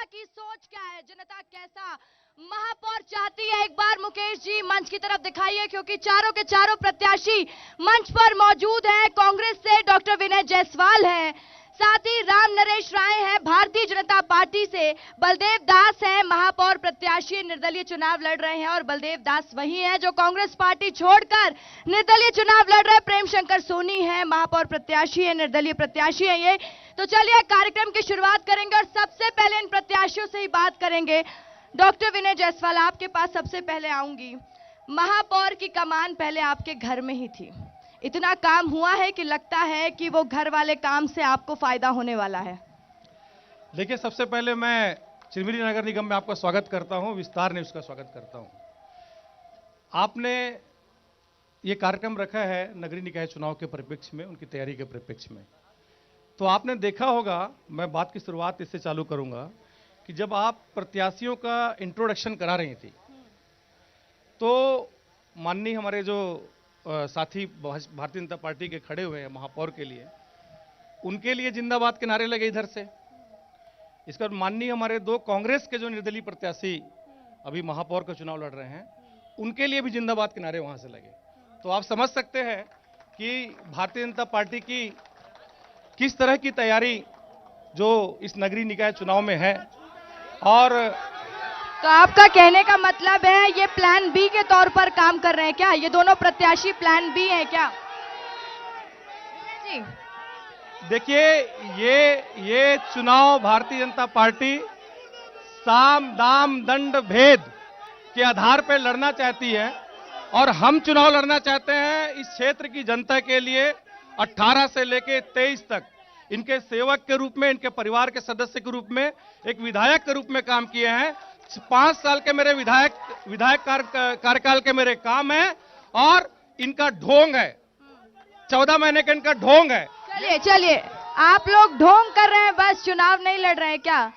की सोच क्या है, जनता कैसा महापौर चाहती है। एक बार मुकेश जी मंच की तरफ दिखाइए, क्योंकि चारों के चारों प्रत्याशी मंच पर मौजूद हैं। कांग्रेस से डॉक्टर विनय जायसवाल है, साथ ही राम नरेश राय हैं भारतीय जनता पार्टी से, बलदेव दास हैं महापौर प्रत्याशी, निर्दलीय चुनाव लड़ रहे हैं। और बलदेव दास वही हैं जो कांग्रेस पार्टी छोड़कर निर्दलीय चुनाव लड़ रहे। प्रेम शंकर सोनी है, महापौर प्रत्याशी है, निर्दलीय प्रत्याशी है ये। तो चलिए कार्यक्रम की शुरुआत करेंगे और सबसे पहले इन प्रत्याशियों से ही बात करेंगे। डॉक्टर विनय जायसवाल, आपके पास सबसे पहले आऊंगी। महापौर की कमान पहले आपके घर में ही थी, इतना काम हुआ है कि लगता है कि वो घर वाले काम से आपको फायदा होने वाला है? देखिए, सबसे पहले मैं चिरमिरी नगर निगम में आपका स्वागत करता हूं, विस्तार न्यूज का स्वागत करता हूं। आपने ये कार्यक्रम रखा है नगरीय निकाय चुनाव के परिप्रेक्ष्य में, उनकी तैयारी के परिप्रेक्ष्य में। तो आपने देखा होगा, मैं बात की शुरुआत इससे चालू करूंगा कि जब आप प्रत्याशियों का इंट्रोडक्शन करा रही थी तो माननीय हमारे जो साथी भारतीय जनता पार्टी के खड़े हुए हैं महापौर के लिए, उनके लिए जिंदाबाद के नारे लगे इधर से। इसके बाद माननीय हमारे दो कांग्रेस के जो निर्दलीय प्रत्याशी अभी महापौर का चुनाव लड़ रहे हैं, उनके लिए भी जिंदाबाद के नारे वहां से लगे। तो आप समझ सकते हैं कि भारतीय जनता पार्टी की किस तरह की तैयारी जो इस नगरीय निकाय चुनाव में है। और तो आपका कहने का मतलब है ये प्लान बी के तौर पर काम कर रहे हैं क्या? ये दोनों प्रत्याशी प्लान बी हैं क्या? जी देखिए, ये चुनाव भारतीय जनता पार्टी साम दाम दंड भेद के आधार पर लड़ना चाहती है और हम चुनाव लड़ना चाहते हैं इस क्षेत्र की जनता के लिए। 18 से लेकर 23 तक इनके सेवक के रूप में, इनके परिवार के सदस्य के रूप में, एक विधायक के रूप में काम किए हैं। 5 साल के मेरे विधायक कार्यकाल के मेरे काम है और इनका ढोंग है, 14 महीने का इनका ढोंग है। चलिए, आप लोग ढोंग कर रहे हैं, बस चुनाव नहीं लड़ रहे हैं क्या?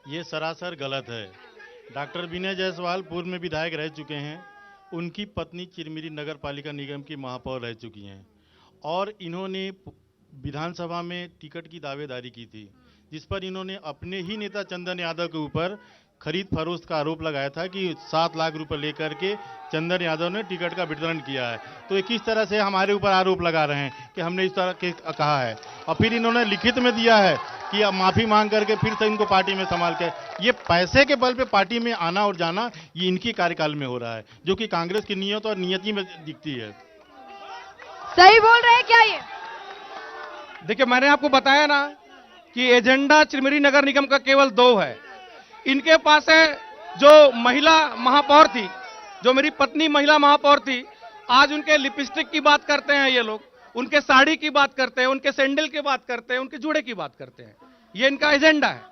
ये सरासर गलत है। डॉक्टर विनय जायसवाल पूर्व में विधायक रह चुके हैं, उनकी पत्नी चिरमिरी नगर पालिका निगम की महापौर रह चुकी हैं और इन्होंने विधानसभा में टिकट की दावेदारी की थी, जिस पर इन्होंने अपने ही नेता चंदन यादव के ऊपर खरीद फरोख्त का आरोप लगाया था कि 7 लाख रुपए लेकर के चंदन यादव ने टिकट का वितरण किया है। तो किस तरह से हमारे ऊपर आरोप लगा रहे हैं कि हमने इस तरह के कहा है, और फिर इन्होंने लिखित में दिया है कि अब माफी मांग करके फिर से इनको पार्टी में संभाल के, ये पैसे के बल पे पार्टी में आना और जाना ये इनकी कार्यकाल में हो रहा है, जो कि कांग्रेस की नीयत और नियति में दिखती है। सही बोल रहे हैं क्या ये? देखिए, मैंने आपको बताया ना कि एजेंडा चिरमिरी नगर निगम का केवल 2 है। इनके पास है जो महिला महापौर थी, जो मेरी पत्नी महिला महापौर थी, आज उनके लिपस्टिक की बात करते हैं ये लोग, उनके साड़ी की बात करते हैं, उनके सैंडल की बात करते हैं, उनके जूड़े की बात करते हैं। ये इनका एजेंडा है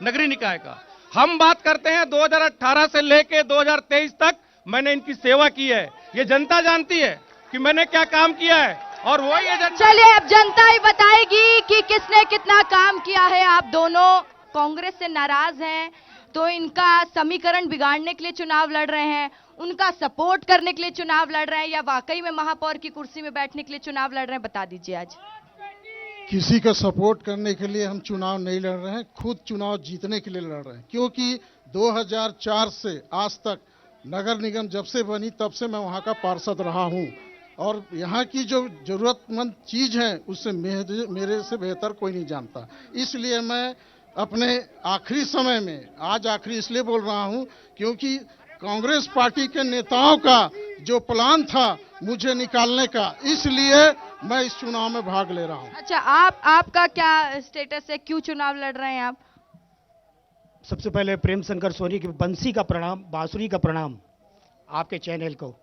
नगरीय निकाय का। हम बात करते हैं 2018 से लेकर 2023 तक मैंने इनकी सेवा की है। ये जनता जानती है कि मैंने क्या काम किया है और वही एजेंडा। चलिए, अब जनता ही बताएगी कि किसने कितना काम किया है। आप दोनों कांग्रेस से नाराज हैं तो इनका समीकरण बिगाड़ने के लिए चुनाव लड़ रहे हैं, उनका सपोर्ट करने के लिए चुनाव लड़ रहे हैं, या वाकई में महापौर की कुर्सी में बैठने के लिए चुनाव लड़ रहे हैं? बता दीजिए। आज किसी का सपोर्ट करने के लिए हम चुनाव नहीं लड़ रहे हैं, खुद चुनाव जीतने के लिए लड़ रहे हैं। क्योंकि 2004 से आज तक नगर निगम जब से बनी तब से मैं वहां का पार्षद रहा हूं और यहाँ की जो जरूरतमंद चीज है उससे मेरे से बेहतर कोई नहीं जानता। इसलिए मैं अपने आखिरी समय में, आज आखिरी इसलिए बोल रहा हूं क्योंकि कांग्रेस पार्टी के नेताओं का जो प्लान था मुझे निकालने का, इसलिए मैं इस चुनाव में भाग ले रहा हूं। अच्छा, आपका क्या स्टेटस है, क्यों चुनाव लड़ रहे हैं आप? सबसे पहले प्रेम शंकर सोनी की बंसी का प्रणाम, बांसुरी का प्रणाम आपके चैनल को।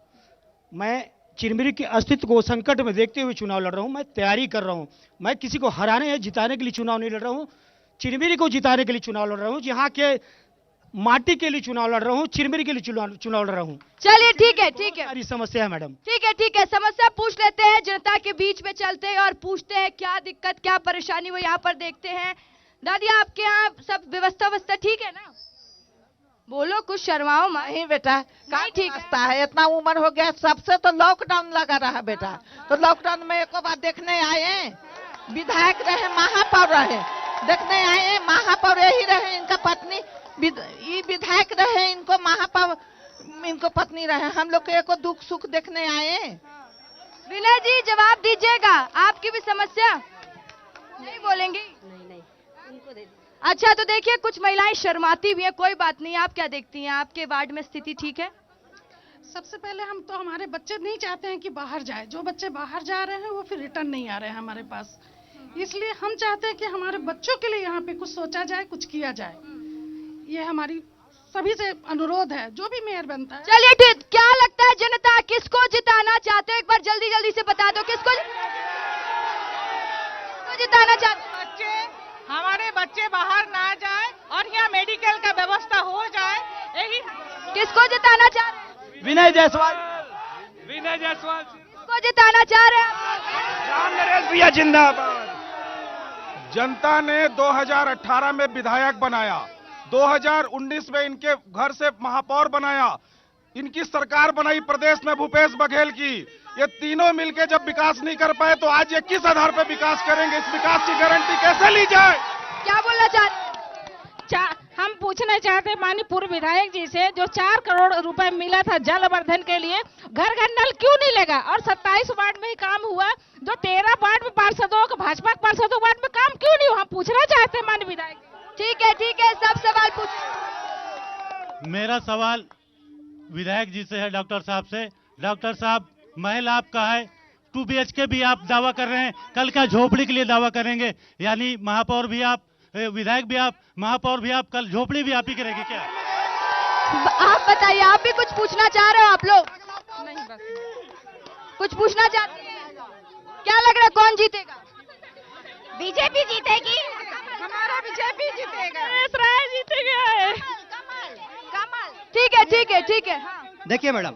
मैं चिरमिरी के अस्तित्व को संकट में देखते हुए चुनाव लड़ रहा हूं, मैं तैयारी कर रहा हूं। मैं किसी को हराने या जिताने के लिए चुनाव नहीं लड़ रहा हूं, चिरमिरी को जिताने के लिए चुनाव लड़ रहा हूं, यहाँ के माटी के लिए चुनाव लड़ रहा हूं, चिरमिरी के लिए चुनाव लड़ रहा हूं। चलिए, ठीक है। सारी समस्या है मैडम। ठीक है, समस्या पूछ लेते हैं, जनता के बीच में चलते हैं और पूछते हैं क्या दिक्कत, क्या परेशानी वो यहाँ पर देखते हैं। दादी, आपके यहाँ सब व्यवस्था ठीक है ना? बोलो, कुछ शर्माओ मत। नहीं बेटा, नहीं, ठीक है। इतना उम्र हो गया सबसे, तो लॉकडाउन लगा रहा बेटा, तो लॉकडाउन में एक बार देखने आए, विधायक रहे, महापौर रहे, देखने आए, महापौर यही रहे, इनका पत्नी महापौर इनको पत्नी रहे, हम लोग को दुख सुख देखने आए। विनय जी जवाब दीजिएगा, आपकी भी समस्या नहीं बोलेंगी? नहीं उनको दे। अच्छा तो देखिए कुछ महिलाएं शर्माती भी हैं, कोई बात नहीं। आप क्या देखती हैं, आपके वार्ड में स्थिति ठीक है? सबसे पहले हम तो हमारे बच्चे नहीं चाहते हैं कि बाहर जाए, जो बच्चे बाहर जा रहे हैं वो फिर रिटर्न नहीं आ रहे हैं हमारे पास, इसलिए हम चाहते हैं कि हमारे बच्चों के लिए यहाँ पे कुछ सोचा जाए, कुछ किया जाए। ये हमारी सभी से अनुरोध है, जो भी मेयर बनता है। चलिए ठीक, क्या लगता है जनता किसको जिताना चाहते हो? एक बार जल्दी जल्दी से बता दो किसको जिताना चाहते हो? हमारे बच्चे बाहर ना जाए और यहाँ मेडिकल का व्यवस्था हो जाए, यही। किसको जिताना चाह रहे हैं? विनय जायसवाल। विनय जायसवाल किसको जिताना चाह रहे हैं? राम नरेश भैया जिंदाबाद। जनता ने 2018 में विधायक बनाया, 2019 में इनके घर से महापौर बनाया, इनकी सरकार बनाई प्रदेश में भूपेश बघेल की। ये तीनों मिलके जब विकास नहीं कर पाए तो आज ये किस आधार पर विकास करेंगे? इस विकास की गारंटी कैसे ली जाए? क्या बोलना चाहते? हम पूछना चाहते हैं माननीय पूर्व विधायक जी से, जो 4 करोड़ रुपए मिला था जलवर्धन के लिए, घर घर नल क्यों नहीं लगा? और 27 वार्ड में ही काम हुआ, जो 13 वार्ड में पार्षदों भाजपा के पार्षदों वार्ड में काम क्यों नहीं हुआ? हम पूछना चाहते हैं माननीय विधायक। ठीक है, सब सवाल पूछ। मेरा सवाल विधायक जी से है, डॉक्टर साहब से। डॉक्टर साहब, महल आपका है, 2 BHK भी आप दावा कर रहे हैं, कल का झोपड़ी के लिए दावा करेंगे, यानी महापौर भी आप, विधायक भी आप, महापौर भी आप, कल झोपड़ी भी आप ही करेंगे क्या? आप बताइए, आप भी कुछ पूछना चाह रहे हो? आप लोग नहीं, बस कुछ पूछना चाहते हैं? क्या लग रहा है कौन जीतेगा? बीजेपी जीतेगी, हमारा बीजेपी जीतेगा, राय जीतेगा। ठीक है। देखिए मैडम,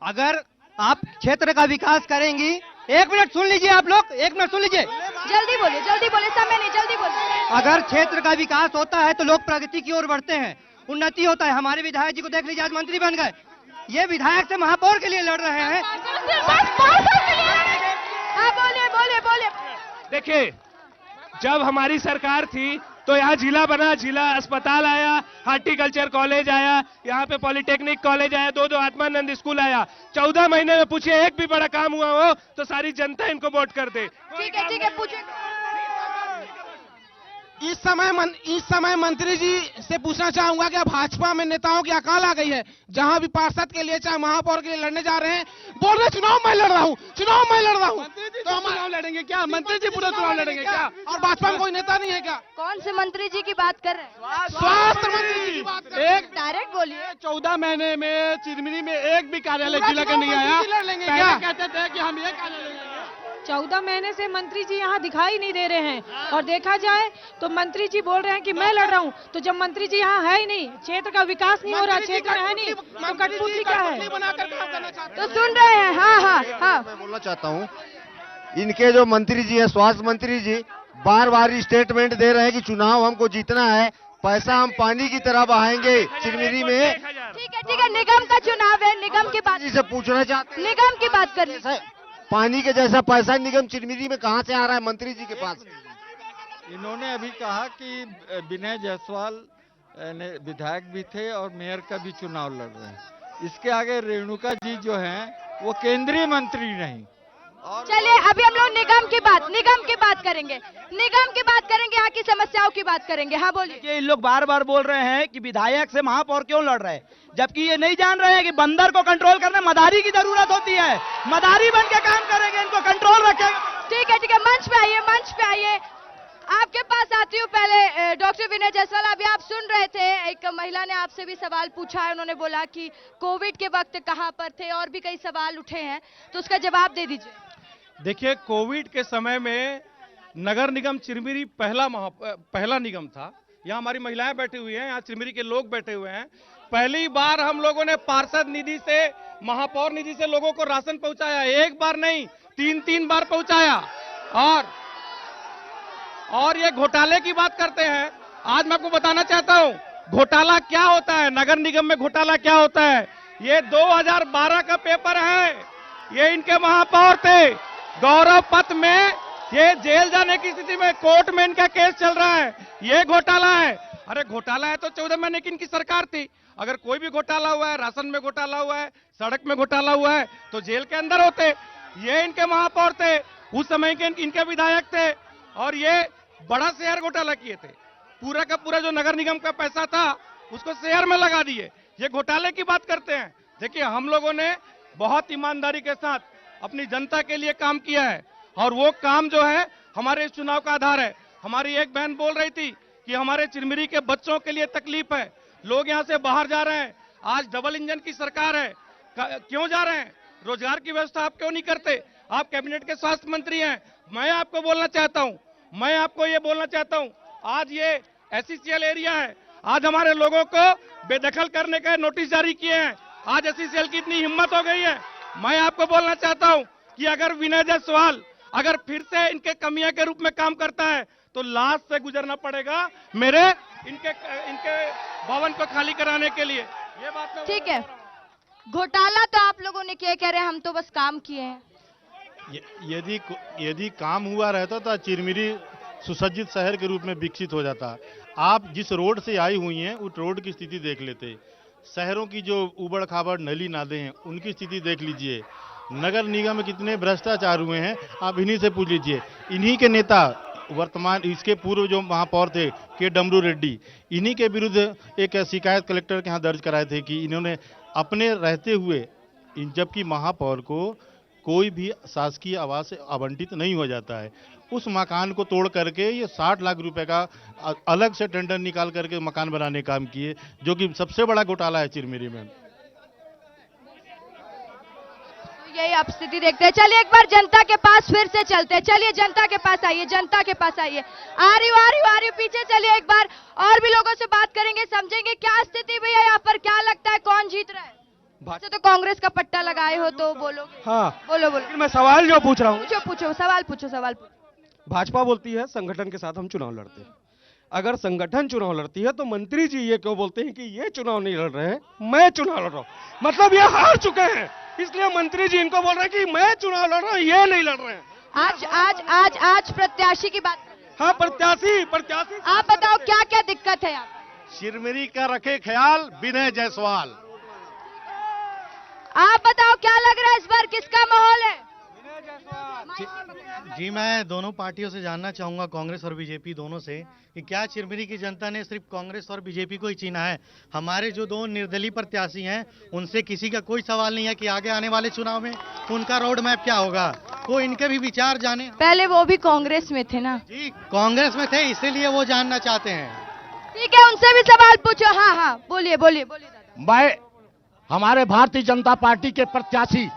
अगर आप क्षेत्र का विकास करेंगी, 1 मिनट सुन लीजिए, आप लोग 1 मिनट सुन लीजिए। जल्दी बोलिए, समय नहीं, जल्दी बोलिए। अगर क्षेत्र का विकास होता है तो लोग प्रगति की ओर बढ़ते हैं, उन्नति होता है। हमारे विधायक जी को देख लीजिए, आज मंत्री बन गए। ये विधायक से महापौर के लिए लड़ रहे हैं। हाँ बोलिए। देखिए, जब हमारी सरकार थी तो यहाँ जिला बना, जिला अस्पताल आया, हार्टिकल्चर कॉलेज आया, यहाँ पे पॉलिटेक्निक कॉलेज आया, 2 आत्मानंद स्कूल आया। 14 महीने में पूछिए एक भी बड़ा काम हुआ हो तो सारी जनता इनको वोट कर दे। ठीक है, पूछिए। इस समय मंत्री जी से पूछना चाहूंगा कि भाजपा में नेताओं की अकाल आ गई है, जहां भी पार्षद के लिए चाहे महापौर के लिए लड़ने जा रहे हैं, बोल रहे चुनाव मैं लड़ रहा हूं। तो हम चुनाव लड़ेंगे क्या? मंत्री जी पूरा चुनाव लड़ेंगे क्या? और भाजपा में कोई नेता नहीं है क्या? कौन से मंत्री जी की बात कर रहे हैं? स्वास्थ्य मंत्री जी की बात कर रहे हैं। एक डायरेक्ट बोलिए। 14 महीने में चिरमिरी में एक भी कार्यालय जिला का नहीं आया। पहले कहते थे कि हम ये कार्यालय 14 महीने से मंत्री जी यहाँ दिखाई नहीं दे रहे हैं, और देखा जाए तो मंत्री जी बोल रहे हैं कि मैं लड़ रहा हूँ, तो जब मंत्री जी यहाँ है ही नहीं, क्षेत्र का विकास नहीं हो रहा, क्षेत्र में है नहीं, तो कठपुतली क्या है? तो सुन रहे हैं। हाँ। मैं बोलना चाहता हूँ, इनके जो मंत्री जी हैं, स्वास्थ्य मंत्री जी, बार बार स्टेटमेंट दे रहे हैं कि चुनाव हमको जीतना है, पैसा हम पानी की तरह बहाएंगे चिरमिरी में। ठीक है, निगम का चुनाव है, निगम की बात से पूछना चाहते हैं, निगम की बात कर लीजिए। पानी के जैसा पैसा निगम चिरमिरी में कहां से आ रहा है मंत्री जी के पास? इन्होंने अभी कहा कि विनय जायसवाल विधायक भी थे और मेयर का भी चुनाव लड़ रहे हैं। इसके आगे रेणुका जी जो हैं वो केंद्रीय मंत्री नहीं। चलिए अभी हम लोग निगम की बात करेंगे, यहाँ की समस्याओं की बात करेंगे। हाँ बोलिए। ये लोग बार बार बोल रहे हैं कि विधायक से महापौर क्यों लड़ रहे हैं, जबकि ये नहीं जान रहे हैं कि बंदर को कंट्रोल करने मदारी की जरूरत होती है। मदारी बन के काम करेंगे, इनको कंट्रोल रखेंगे। ठीक है, मंच पे आइए। आपके पास आती हूँ पहले डॉक्टर विनय जायसवाल। अभी आप सुन रहे थे, एक महिला ने आपसे भी सवाल पूछा है, उन्होंने बोला कि कोविड के वक्त कहाँ पर थे, और भी कई सवाल उठे हैं, तो उसका जवाब दे दीजिए। देखिए, कोविड के समय में नगर निगम चिरमिरी पहला निगम था। यहाँ हमारी महिलाएं बैठी हुई हैं, यहाँ चिरमिरी के लोग बैठे हुए हैं। पहली बार हम लोगों ने पार्षद निधि से, महापौर निधि से लोगों को राशन पहुंचाया। एक बार नहीं, 3 बार पहुंचाया। और ये घोटाले की बात करते हैं। आज मैं आपको बताना चाहता हूं घोटाला क्या होता है, नगर निगम में घोटाला क्या होता है। ये 2012 का पेपर है, ये इनके महापौर थे। गौरव पथ में ये जेल जाने की स्थिति में कोर्ट में इनका केस चल रहा है, ये घोटाला है। अरे घोटाला है तो 14 महीने की इनकी सरकार थी। अगर कोई भी घोटाला हुआ है, राशन में घोटाला हुआ है, सड़क में घोटाला हुआ है, तो जेल के अंदर होते। ये इनके महापौर थे, उस समय के इनके विधायक थे, और ये बड़ा शेयर घोटाला किए थे। पूरा का पूरा जो नगर निगम का पैसा था उसको शेयर में लगा दिए। ये घोटाले की बात करते हैं। देखिए, हम लोगों ने बहुत ईमानदारी के साथ अपनी जनता के लिए काम किया है, और वो काम जो है हमारे इस चुनाव का आधार है। हमारी एक बहन बोल रही थी कि हमारे चिरमिरी के बच्चों के लिए तकलीफ है, लोग यहां से बाहर जा रहे हैं। आज डबल इंजन की सरकार है, क्यों जा रहे हैं? रोजगार की व्यवस्था आप क्यों नहीं करते? आप कैबिनेट के स्वास्थ्य मंत्री हैं। मैं आपको बोलना चाहता हूं, आज ये एससीसीएल एरिया है, आज हमारे लोगों को बेदखल करने का नोटिस जारी किए हैं। आज एससीसीएल की इतनी हिम्मत हो गई है। मैं आपको बोलना चाहता हूं कि अगर विनय जायसवाल अगर फिर से इनके कमियां के रूप में काम करता है तो लाश से गुजरना पड़ेगा मेरे इनके भवन को खाली कराने के लिए। ये बात ठीक है, घोटाला तो आप लोगों ने किया, कह रहे हैं हम तो बस काम किए हैं। यदि काम हुआ रहता तो चिरमिरी सुसज्जित शहर के रूप में विकसित हो जाता। आप जिस रोड से आई हुई हैं उस रोड की स्थिति देख लेते, शहरों की जो उबड़ खाबड़ नली नाले हैं उनकी स्थिति देख लीजिए, नगर निगम में कितने भ्रष्टाचार हुए हैं आप इन्हीं से पूछ लीजिए। इन्हीं के नेता वर्तमान, इसके पूर्व जो महापौर थे के डमरू रेड्डी, इन्हीं के विरुद्ध एक शिकायत कलेक्टर के यहाँ दर्ज कराए थे कि इन्होंने अपने रहते हुए, जबकि महापौर को कोई भी शासकीय आवास आवंटित नहीं हो जाता है, उस मकान को तोड़ करके ये 60 लाख रुपए का अलग से टेंडर निकाल करके मकान बनाने काम किए, जो कि सबसे बड़ा घोटाला है चिरमिरी में। यही आप स्थिति देखते हैं। चलिए एक बार जनता के पास फिर से चलते हैं। चलिए जनता के पास आइए, जनता के पास आइए। आ रही हूँ पीछे चलिए, एक बार और भी लोगों से बात करेंगे, समझेंगे क्या स्थिति भैया यहाँ पर, क्या लगता है कौन जीत रहा है? वैसे तो कांग्रेस का पट्टा लगाए हो तो बोलोगे। हाँ बोलो। मैं सवाल जो पूछ रहा हूँ, पूछो सवाल पूछो। भाजपा बोलती है संगठन के साथ हम चुनाव लड़ते हैं। अगर संगठन चुनाव लड़ती है तो मंत्री जी ये क्यों बोलते हैं कि ये चुनाव नहीं लड़ रहे हैं, मैं चुनाव लड़ रहा हूँ? मतलब ये हार चुके हैं, इसलिए मंत्री जी इनको बोल रहे हैं कि मैं चुनाव लड़ रहा हूँ, ये नहीं लड़ रहे हैं। आज प्रत्याशी की बात। हाँ, प्रत्याशी। आप बताओ क्या क्या दिक्कत है यहाँ? चिरमिरी का रखे ख्याल विनय जायसवाल। आप बताओ क्या लग रहा है इस बार, किसका माहौल है? जी, मैं दोनों पार्टियों से जानना चाहूंगा, कांग्रेस और बीजेपी दोनों से, कि क्या चिरमिरी की जनता ने सिर्फ कांग्रेस और बीजेपी को ही चुना है? हमारे जो दो निर्दलीय प्रत्याशी हैं उनसे किसी का कोई सवाल नहीं है कि आगे आने वाले चुनाव में उनका रोड मैप क्या होगा, वो इनके भी विचार जाने। पहले वो भी कांग्रेस में थे ना? जी, कांग्रेस में थे, इसीलिए वो जानना चाहते हैं। ठीक है, उनसे भी सवाल पूछो। हाँ, बोलिए मैं हमारे भारतीय जनता पार्टी के प्रत्याशी,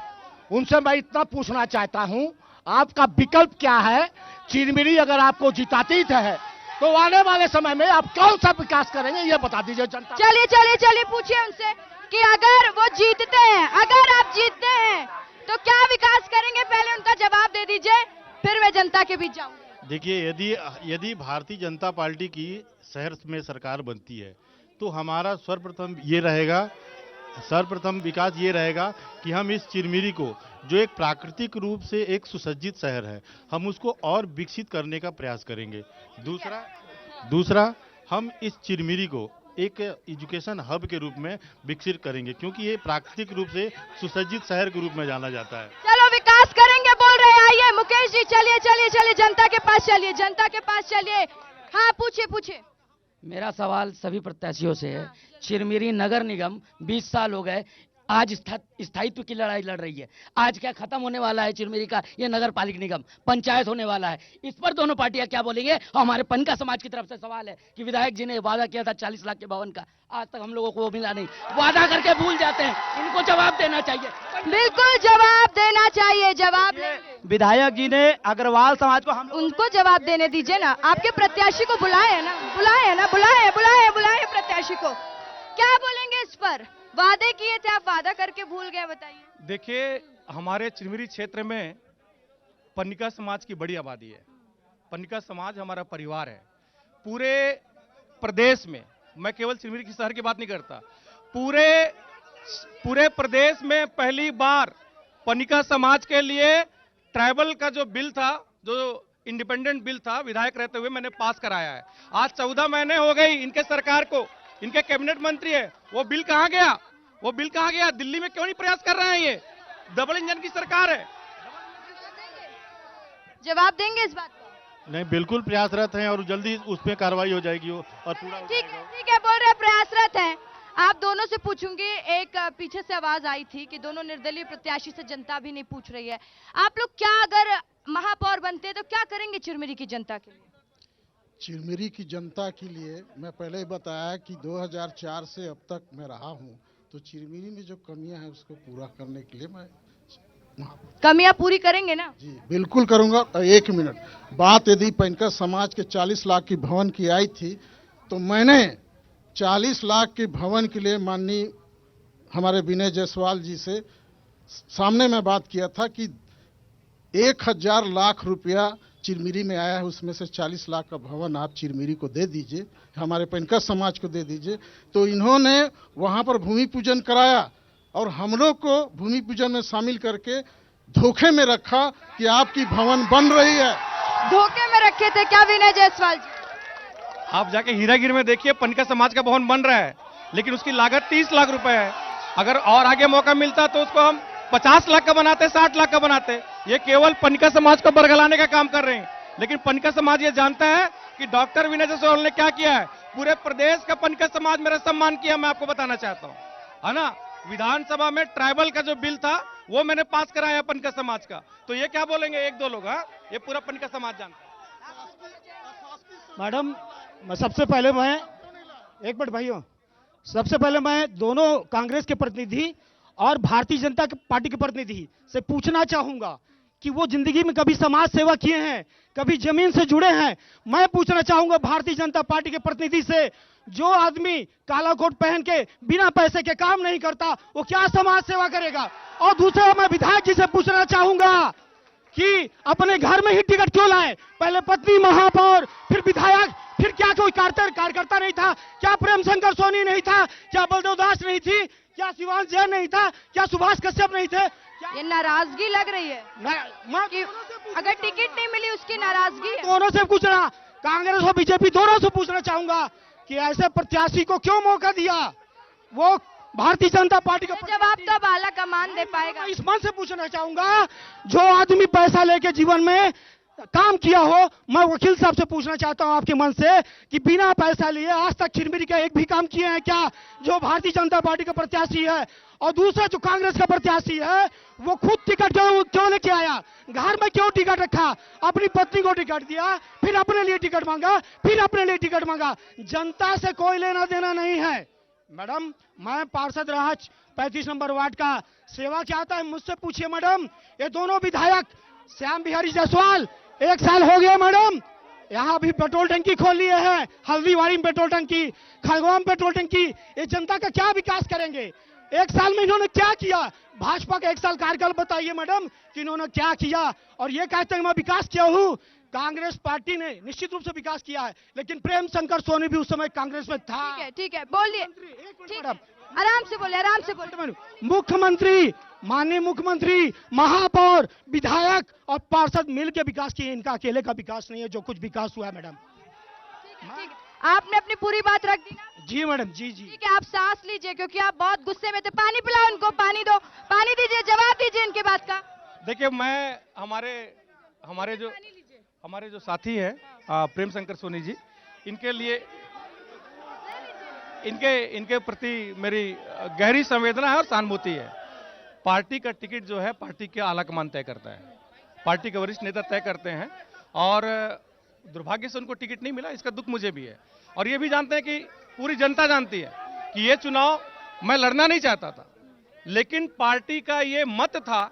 उनसे मैं इतना पूछना चाहता हूं, आपका विकल्प क्या है? चिरमिरी अगर आपको जिताती है तो आने वाले समय में आप कौन सा विकास करेंगे, ये बता दीजिए जनता। चलिए पूछिए उनसे कि अगर वो जीतते हैं, अगर आप जीतते हैं तो क्या विकास करेंगे? पहले उनका जवाब दे दीजिए, फिर मैं जनता के बीच जाऊंगी। देखिए, यदि भारतीय जनता पार्टी की शहर में सरकार बनती है तो हमारा सर्वप्रथम विकास ये रहेगा कि हम इस चिरमिरी को, जो एक प्राकृतिक रूप से एक सुसज्जित शहर है, हम उसको और विकसित करने का प्रयास करेंगे। दूसरा हम इस चिरमिरी को एक एजुकेशन हब के रूप में विकसित करेंगे, क्योंकि ये प्राकृतिक रूप से सुसज्जित शहर के रूप में जाना जाता है। चलो विकास करेंगे बोल रहे हैं। आइए मुकेश जी, चलिए जनता के पास चलिए। हाँ, पूछिए। मेरा सवाल सभी प्रत्याशियों से है। चिरमिरी नगर निगम 20 साल हो गए, आज स्थायित्व की लड़ाई लड़ रही है। आज क्या खत्म होने वाला है चिरमिरी का ये नगर पालिका निगम, पंचायत होने वाला है। इस पर दोनों पार्टियां क्या बोलेंगे? हमारे पनका समाज की तरफ से सवाल है कि विधायक जी ने वादा किया था 40 लाख के भवन का, आज तक हम लोगों को वो मिला नहीं, वादा करके भूल जाते हैं। इनको जवाब देना चाहिए। बिल्कुल जवाब देना चाहिए। जवाब विधायक जी ने अग्रवाल समाज को, हम उनको जवाब देने दीजिए ना। आपके प्रत्याशी को बुलाए प्रत्याशी को। क्या बोलेंगे इस पर? वादे किए थे, आप वादा करके भूल गए, बताइए। देखिए, हमारे चिरमिरी क्षेत्र में पन्निका समाज की बड़ी आबादी है। पन्निका समाज हमारा परिवार है। पूरे प्रदेश में, मैं केवल चिरमिरी की शहर की बात नहीं करता, पूरे प्रदेश में पहली बार पन्निका समाज के लिए ट्राइबल का जो बिल था, जो इंडिपेंडेंट बिल था, विधायक रहते हुए मैंने पास कराया है। आज 14 महीने हो गई इनके सरकार को, इनके कैबिनेट मंत्री है, वो बिल कहां गया? वो बिल कहां गया? दिल्ली में क्यों नहीं प्रयास कर रहे हैं? ये डबल इंजन की सरकार है। जवाब देंगे इस बात को? नहीं, बिल्कुल प्रयासरत हैं और जल्दी उस पर कार्रवाई हो जाएगी और पूरा ठीक है, बोल रहे प्रयासरत हैं। आप दोनों से पूछूंगी, एक पीछे से आवाज आई थी कि दोनों निर्दलीय प्रत्याशी से जनता भी नहीं पूछ रही है। आप लोग क्या अगर महापौर बनते तो क्या करेंगे चिरमिरी की जनता के लिए? चिरमिरी की जनता के लिए मैं पहले ही बताया कि 2004 से अब तक मैं रहा हूं, तो चिरमिरी में जो कमियां हैं उसको पूरा करने के लिए मैं कमियां पूरी करेंगे ना? जी बिल्कुल करूंगा। एक मिनट, बात यदि पेंकर समाज के 40 लाख की भवन की आई थी, तो मैंने 40 लाख के भवन के लिए माननीय हमारे विनय जायसवाल जी से सामने में बात किया था कि 1000 लाख रुपया चिरमिरी में आया है, उसमें से 40 लाख का भवन आप चिरमिरी को दे दीजिए, हमारे पेंकर समाज को दे दीजिए। तो इन्होंने वहां पर भूमि पूजन कराया और हम लोग को भूमि पूजन में शामिल करके धोखे में रखा कि आपकी भवन बन रही है। धोखे में रखे थे क्या विनय जायसवाल जी? आप जाके हीरागिर में देखिए, पनका समाज का भवन बन रहा है, लेकिन उसकी लागत 30 लाख रुपए है। अगर और आगे मौका मिलता तो उसको हम 50 लाख का बनाते, 60 लाख का बनाते। ये केवल पनका समाज को बरगलाने का काम कर रहे हैं, लेकिन पनका समाज ये जानता है कि डॉक्टर विनय जायसवाल ने क्या किया है। पूरे प्रदेश का पनका समाज मेरा सम्मान किया, मैं आपको बताना चाहता हूं, है ना। विधानसभा में ट्राइबल का जो बिल था वो मैंने पास कराया पनका समाज का। तो ये क्या बोलेंगे एक दो लोग? हाँ, ये पूरा पनका समाज जानता है। मैडम, सबसे पहले मैं एक मिनट भाइयों, सबसे पहले मैं दोनों कांग्रेस के प्रतिनिधि और भारतीय जनता पार्टी के प्रतिनिधि से पूछना चाहूंगा कि वो जिंदगी में कभी समाज सेवा किए हैं, कभी जमीन से जुड़े हैं? मैं पूछना चाहूंगा भारतीय जनता पार्टी के प्रतिनिधि से, जो आदमी काला कोट पहन के बिना पैसे के काम नहीं करता वो क्या समाज सेवा करेगा? और दूसरा मैं विधायक जी से पूछना चाहूंगा कि अपने घर में ही टिकट क्यों लाए? पहले पत्नी महापौर, फिर विधायक, फिर क्या कोई कार्यकर्ता नहीं था? क्या प्रेम शंकर सोनी नहीं था? क्या बलदेव दास नहीं थी? क्या शिवान जैन नहीं था? क्या सुभाष कश्यप नहीं थे? ये नाराजगी लग रही है कि अगर टिकट नहीं मिली उसकी नाराजगी है। दोनों से पूछना, कांग्रेस और बीजेपी दोनों से पूछना चाहूंगा कि ऐसे प्रत्याशी को क्यों मौका दिया? वो भारतीय जनता पार्टी का जवाब तो अब आला कमान दे पाएगा। इस मन से पूछना चाहूंगा, जो आदमी पैसा लेके जीवन में काम किया हो, मैं वकील साहब से पूछना चाहता हूं आपके मन से कि बिना पैसा लिए आज तक चिरमिरी का एक भी काम किए हैं क्या? जो भारतीय जनता पार्टी का प्रत्याशी है। और दूसरा जो कांग्रेस का प्रत्याशी है, वो खुद टिकट क्यों लेके आया? घर में क्यों टिकट रखा? अपनी पत्नी को टिकट दिया, फिर अपने लिए टिकट मांगा, फिर अपने लिए टिकट मांगा। जनता से कोई लेना देना नहीं है। मैडम, मैं पार्षद रहा 35 नंबर वार्ड का, सेवा क्या आता है मुझसे पूछिए मैडम। ये दोनों विधायक श्याम बिहारी जायसवाल 1 साल हो गया मैडम, यहाँ भी पेट्रोल टंकी खोल लिए हैं, हल्दीवाड़ी में पेट्रोल टंकी, खरगोन में पेट्रोल टंकी। ये जनता का क्या विकास करेंगे? 1 साल में इन्होंने क्या किया? भाजपा का 1 साल कार्यकाल बताइए मैडम कि इन्होंने क्या किया। और ये कहते हैं मैं विकास किया हूँ। कांग्रेस पार्टी ने निश्चित रूप से विकास किया है, लेकिन प्रेम शंकर सोनी भी उस समय कांग्रेस में था। ठीक है, बोलिए, आराम से बोले, आराम से बोले। मुख्यमंत्री, माननीय मुख्यमंत्री, महापौर, विधायक और पार्षद मिल के विकास किए, इनका अकेले का विकास नहीं है जो कुछ विकास हुआ है मैडम। ठीक है, आपने अपनी पूरी बात रख दी ना? जी मैडम, जी। ठीक है, आप सांस लीजिए क्योंकि आप बहुत गुस्से में थे। पानी पिलाओ इनको, पानी दो, पानी दीजिए, जवाब दीजिए इनकी बात का। देखिए, मैं हमारे जो साथी हैं प्रेम शंकर सोनी जी, इनके लिए इनके प्रति मेरी गहरी संवेदना है और सहानुभूति है। पार्टी का टिकट जो है पार्टी के आलाकमान तय करता है, पार्टी के वरिष्ठ नेता तय करते हैं, और दुर्भाग्य से उनको टिकट नहीं मिला, इसका दुख मुझे भी है। और ये भी जानते हैं कि पूरी जनता जानती है कि ये चुनाव मैं लड़ना नहीं चाहता था, लेकिन पार्टी का ये मत था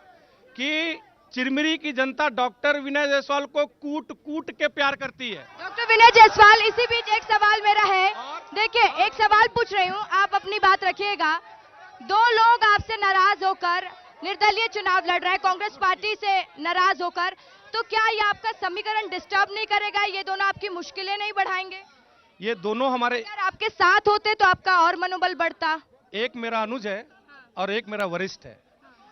कि चिरमिरी की जनता डॉक्टर विनय जायसवाल को कूट कूट के प्यार करती है। डॉक्टर विनय जायसवाल, इसी बीच एक सवाल मेरा है। देखिए, एक सवाल पूछ रही हूँ, आप अपनी बात रखिएगा। 2 लोग आपसे नाराज होकर निर्दलीय चुनाव लड़ रहे हैं, कांग्रेस पार्टी से नाराज होकर, तो क्या ये आपका समीकरण डिस्टर्ब नहीं करेगा? ये दोनों आपकी मुश्किलें नहीं बढ़ाएंगे? ये दोनों हमारे, अगर आपके साथ होते तो आपका और मनोबल बढ़ता। एक मेरा अनुज है और एक मेरा वरिष्ठ है।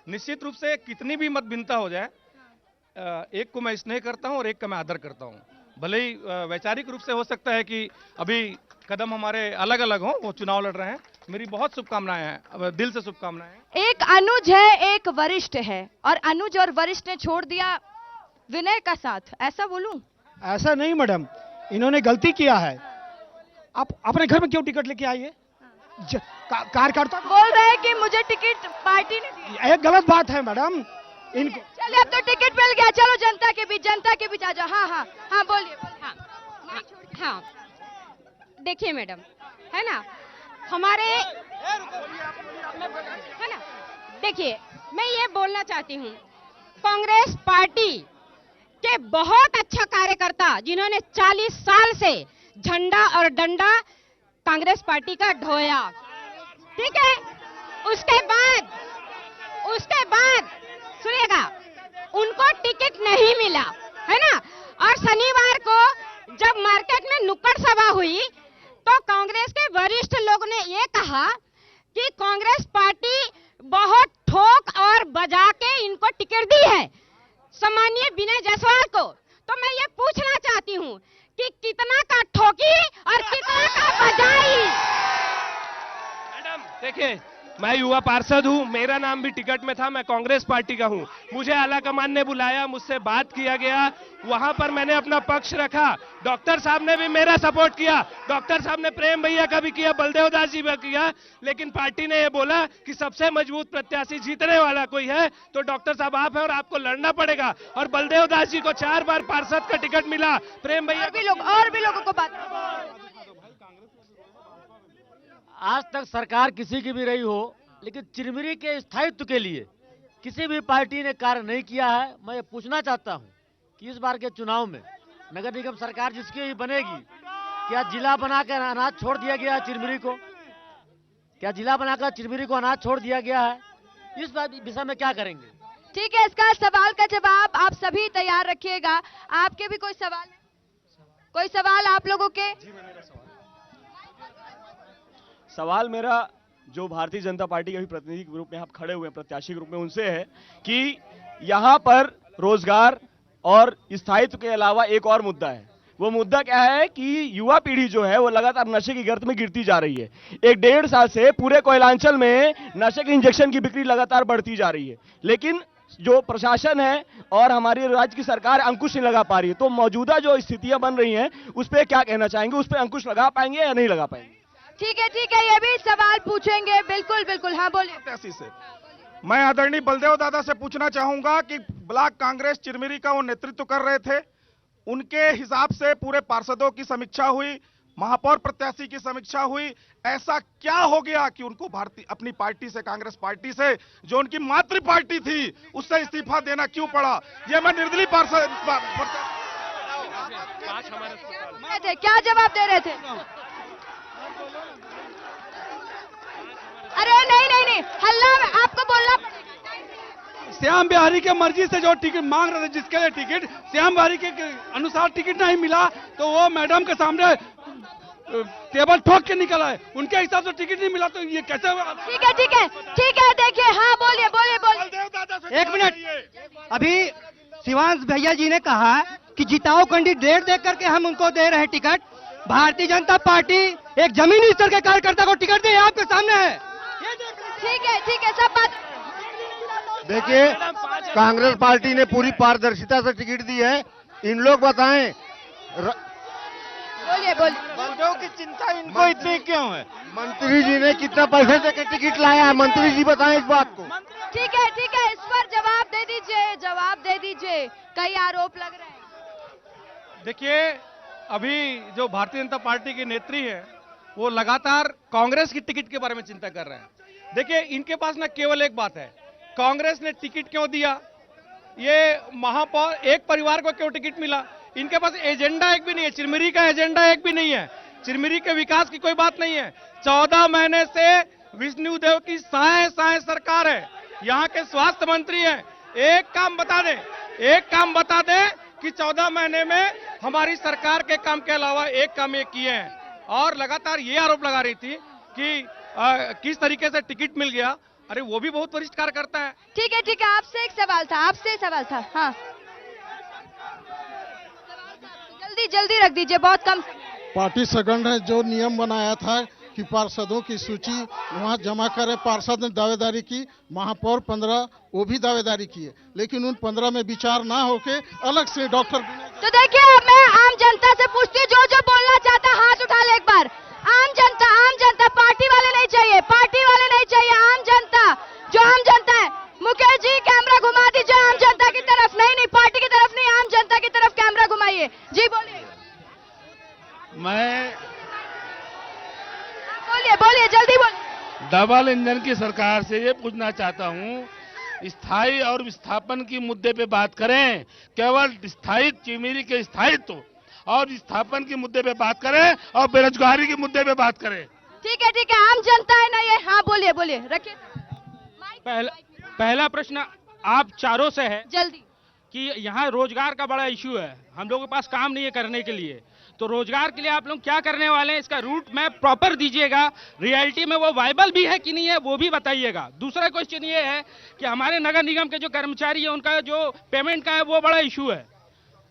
निश्चित रूप से कितनी भी मतभिन्नता हो जाए, एक को मैं स्नेह करता हूं और एक का मैं आदर करता हूं। भले ही वैचारिक रूप से हो सकता है कि अभी कदम हमारे अलग अलग हों, वो चुनाव लड़ रहे हैं। मेरी बहुत शुभकामनाएं हैं, दिल से शुभकामनाएं हैं। एक अनुज है, एक वरिष्ठ है, और अनुज और वरिष्ठ ने छोड़ दिया विनय का साथ, ऐसा बोलूं? ऐसा नहीं मैडम, इन्होंने गलती किया है। आप अपने घर में क्यों टिकट लेके आइए? कार्यकर्ता बोल रहे हैं कि मुझे टिकट पार्टी ने दी। एक गलत बात है मैडम इनको। चलिए अब तो टिकट मिल गया, चलो जनता के बीच आ जाओ। हाँ हाँ हाँ बोलिए। हाँ देखिए मैडम, है ना, हमारे है ना, देखिए मैं ये बोलना चाहती हूँ, कांग्रेस पार्टी के बहुत अच्छा कार्यकर्ता जिन्होंने 40 साल से झंडा और डंडा कांग्रेस पार्टी का ढोया, ठीक है, उसके बाद सुनिएगा, उनको टिकट नहीं मिला, है ना, और शनिवार को जब मार्केट में नुक्कड़ सभा हुई तो कांग्रेस के वरिष्ठ लोगों ने ये कहा कि कांग्रेस पार्टी बहुत ठोक और बजा के इनको टिकट दी है सम्मानीय विनय जायसवाल को। तो मैं ये पूछना चाहती हूँ कि कितना का ठोकी और कितना का बजाई? मैडम देखिए, मैं युवा पार्षद हूँ, मेरा नाम भी टिकट में था, मैं कांग्रेस पार्टी का हूँ। मुझे आलाकमान ने बुलाया, मुझसे बात किया गया, वहां पर मैंने अपना पक्ष रखा। डॉक्टर साहब ने भी मेरा सपोर्ट किया, डॉक्टर साहब ने प्रेम भैया का भी किया, बलदेव दास जी भी किया, लेकिन पार्टी ने ये बोला कि सबसे मजबूत प्रत्याशी जीतने वाला कोई है तो डॉक्टर साहब आप है और आपको लड़ना पड़ेगा। और बलदेव दास जी को 4 बार पार्षद का टिकट मिला, प्रेम भैया और भी लोगों को बात। आज तक सरकार किसी की भी रही हो, लेकिन चिरमिरी के स्थायित्व के लिए किसी भी पार्टी ने कार्य नहीं किया है। मैं ये पूछना चाहता हूं कि इस बार के चुनाव में नगर निगम सरकार जिसकी ही बनेगी, क्या जिला बनाकर अनाज छोड़ दिया गया है चिरमिरी को? क्या जिला बनाकर चिरमिरी को अनाज छोड़ दिया गया है? इस विषय में क्या करेंगे? ठीक है, इसका सवाल का जवाब आप सभी तैयार रखिएगा। आपके भी कोई सवाल है? कोई सवाल आप लोगों के? सवाल मेरा जो भारतीय जनता पार्टी के भी प्रतिनिधि के रूप में आप खड़े हुए हैं, प्रत्याशी के रूप में, उनसे है कि यहाँ पर रोजगार और स्थायित्व के अलावा एक और मुद्दा है। वो मुद्दा क्या है कि युवा पीढ़ी जो है वो लगातार नशे की गर्त में गिरती जा रही है। 1-1.5 साल से पूरे कोयलांचल में नशे के इंजेक्शन की बिक्री लगातार बढ़ती जा रही है, लेकिन जो प्रशासन है और हमारी राज्य की सरकार अंकुश नहीं लगा पा रही है। तो मौजूदा जो स्थितियां बन रही हैं उस पर क्या कहना चाहेंगे? उस पर अंकुश लगा पाएंगे या नहीं लगा पाएंगे? ठीक है, ये भी सवाल पूछेंगे। बिल्कुल, हाँ बोलिए। मैं आदरणीय बलदेव दादा से पूछना चाहूंगा कि ब्लॉक कांग्रेस चिरमिरी का वो नेतृत्व कर रहे थे, उनके हिसाब से पूरे पार्षदों की समीक्षा हुई, महापौर प्रत्याशी की समीक्षा हुई, ऐसा क्या हो गया कि उनको अपनी पार्टी से, कांग्रेस पार्टी से जो उनकी मातृ पार्टी थी, उससे इस्तीफा देना क्यों पड़ा? ये मैं निर्दलीय पार्षद क्या जवाब दे रहे थे? अरे नहीं, हल्ला आपको बोलना। श्याम बिहारी के मर्जी से जो टिकट मांग रहे थे, जिसके लिए टिकट श्याम बिहारी के अनुसार टिकट नहीं मिला, तो वो मैडम के सामने टेबल ठोक के निकला है। उनके हिसाब से टिकट नहीं मिला तो ये कैसे? ठीक है, देखिए, हाँ बोलिए। 1 मिनट, अभी शिवांश भैया जी ने कहा कि जिताओ कैंडिडेट देख करके हम उनको दे रहे हैं टिकट। भारतीय जनता पार्टी एक जमीनी स्तर के कार्यकर्ता को टिकट दे, आपके सामने है। ठीक है, सब बात। देखिए, कांग्रेस पार्टी ने पूरी पारदर्शिता से टिकट दी है। इन लोग बताएं बोलिए। बलदेव की चिंता इनको इतनी क्यों है? मंत्री जी ने कितना पैसे देकर टिकट लाया है, मंत्री जी बताएं इस बात को। ठीक है, इस पर जवाब दे दीजिए। कई आरोप लग रहे हैं। देखिए, अभी जो भारतीय जनता पार्टी के नेत्री है वो लगातार कांग्रेस की टिकट के बारे में चिंता कर रहे हैं। देखिए, इनके पास न केवल एक बात है, कांग्रेस ने टिकट क्यों दिया, ये महापौर एक परिवार को क्यों टिकट मिला, इनके पास एजेंडा एक भी नहीं है। चिरमिरी का एजेंडा एक भी नहीं है। चिरमिरी के विकास की कोई बात नहीं है। 14 महीने से विष्णुदेव की साए सरकार है, यहाँ के स्वास्थ्य मंत्री हैं। एक काम बता दें कि 14 महीने में हमारी सरकार के काम के अलावा एक काम ये किए हैं। और लगातार ये आरोप लगा रही थी कि किस तरीके से टिकट मिल गया। अरे वो भी बहुत वरिष्ठ कार्यकर्ता है। ठीक है, आपसे एक सवाल था, हाँ जल्दी जल्दी रख दीजिए, बहुत कम। पार्टी सगंध है, जो नियम बनाया था कि पार्षदों की सूची वहां जमा करे, पार्षद ने दावेदारी की, महापौर 15 वो भी दावेदारी किए, लेकिन उन 15 में विचार ना होके अलग से डॉक्टर। तो देखिए, अब मैं आम जनता से पूछती हूँ, जो बोलना चाहता है हाथ उठा ले एक बार। आम जनता, पार्टी वाले नहीं चाहिए, पार्टी वाले नहीं चाहिए, आम जनता, जो आम जनता है। मुकेश जी कैमरा घुमा दीजिए आम जनता की तरफ। नहीं, पार्टी की तरफ नहीं, आम जनता की तरफ कैमरा घुमाइए। जी बोलिए। मैं बोलिए जल्दी बोलिए। डबल इंजन की सरकार से ये पूछना चाहता हूँ, स्थायी और विस्थापन की मुद्दे पे बात करें, केवल स्थायी चिरमिरी के स्थायित्व और विस्थापन के मुद्दे पे बात करें और बेरोजगारी के मुद्दे पे बात करें। ठीक है, आम जनता है ना ये। हाँ बोलिए रखिए। पहला प्रश्न आप चारों से है जल्दी कि यहाँ रोजगार का बड़ा इश्यू है, हम लोगों के पास काम नहीं है करने के लिए, तो रोजगार के लिए आप लोग क्या करने वाले हैं, इसका रूट मैप प्रॉपर दीजिएगा, रियलिटी में वो वायबल भी है कि नहीं है वो भी बताइएगा। दूसरा क्वेश्चन ये है कि हमारे नगर निगम के जो कर्मचारी है उनका जो पेमेंट का है वो बड़ा इशू है,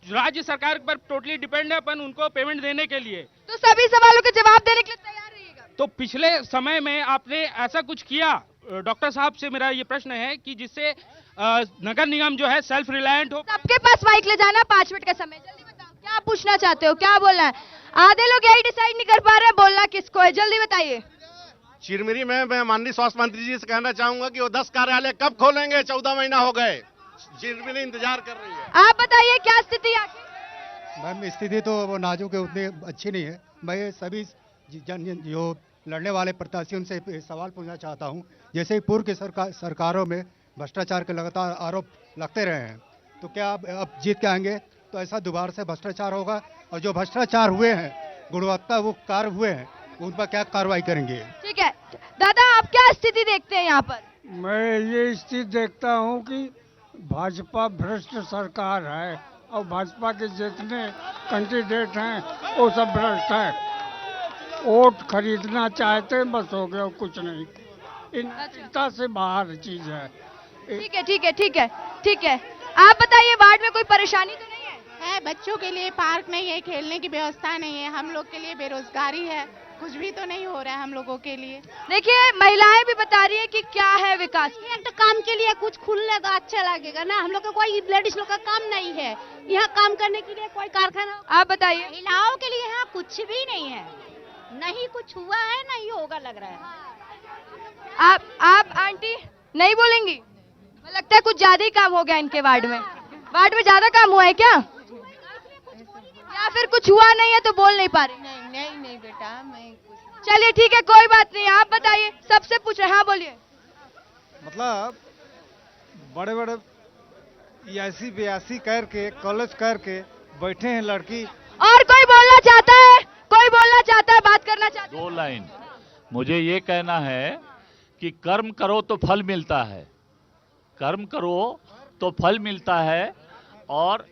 राज्य सरकार पर टोटली डिपेंड है अपन उनको पेमेंट देने के लिए। तो सभी सवालों के जवाब देने के लिए तैयार रहिएगा। तो पिछले समय में आपने ऐसा कुछ किया, डॉक्टर साहब से मेरा ये प्रश्न है कि जिससे नगर निगम जो है सेल्फ रिलायंट हो। सबके पास माइक ले जाना, 5 मिनट का समय। जल्दी बताओ क्या पूछना चाहते हो, क्या बोलना है। आधे लोग यही डिसाइड नहीं कर पा रहे हैं बोलना किसको है, जल्दी बताइए। चिरमिरी में मैं माननीय स्वास्थ्य मंत्री जी से कहना चाहूंगा कि वो 10 कार्यालय कब खोलेंगे, 14 महीना हो गए, चिरमिरी इंतजार कर रही है। आप बताइए क्या स्थिति आखिर। मैम स्थिति तो वो नाजुक है, उतनी अच्छी नहीं है। मैं सभी जो लड़ने वाले प्रत्याशियों से सवाल पूछना चाहता हूं, जैसे पूर्व की सरकारों में भ्रष्टाचार के लगातार आरोप लगते रहे हैं, तो क्या अब जीत के आएंगे तो ऐसा दोबारा से भ्रष्टाचार होगा, और जो भ्रष्टाचार हुए हैं, गुणवत्ता वो कार्य हुए हैं, उन पर क्या कार्रवाई करेंगे। ठीक है दादा, आप क्या स्थिति देखते हैं यहाँ पर। मैं ये स्थिति देखता हूँ कि भाजपा भ्रष्ट सरकार है और भाजपा के जितने कैंडिडेट हैं वो सब भ्रष्ट है, वोट खरीदना चाहते हैं बस, हो गया कुछ नहीं, इनता से बाहर चीज है। ठीक है, आप बताइए वार्ड में कोई परेशानी तो नहीं है? बच्चों के लिए पार्क नहीं है, खेलने की व्यवस्था नहीं है, हम लोग के लिए बेरोजगारी है, कुछ भी तो नहीं हो रहा है हम लोगों के लिए। देखिए महिलाएं भी बता रही है कि क्या है विकास। एक तो काम के लिए कुछ खुलेगा अच्छा लगेगा ना, हम लोग का कोई लेडीज लोग का काम नहीं है, यहाँ काम करने के लिए कोई कारखाना। आप बताइए। महिलाओं के लिए यहाँ कुछ भी नहीं है, नहीं कुछ हुआ है नहीं होगा लग रहा है। आप आंटी नहीं बोलेंगी? लगता है कुछ ज्यादा ही काम हो गया इनके वार्ड में ज्यादा काम हुआ है क्या, या फिर कुछ हुआ नहीं है तो बोल नहीं पा रहे? नहीं बेटा, मैं चलिए ठीक है, कोई बात नहीं। आप बताइए, सबसे पूछ रहे। हाँ बोलिए। मतलब बड़े बड़े 82 करके कॉलेज करके बैठे हैं लड़की। और कोई बोलना चाहता है, बात करना चाहता है? 2 लाइन मुझे ये कहना है कि कर्म करो तो फल मिलता है, कर्म करो तो फल मिलता है। और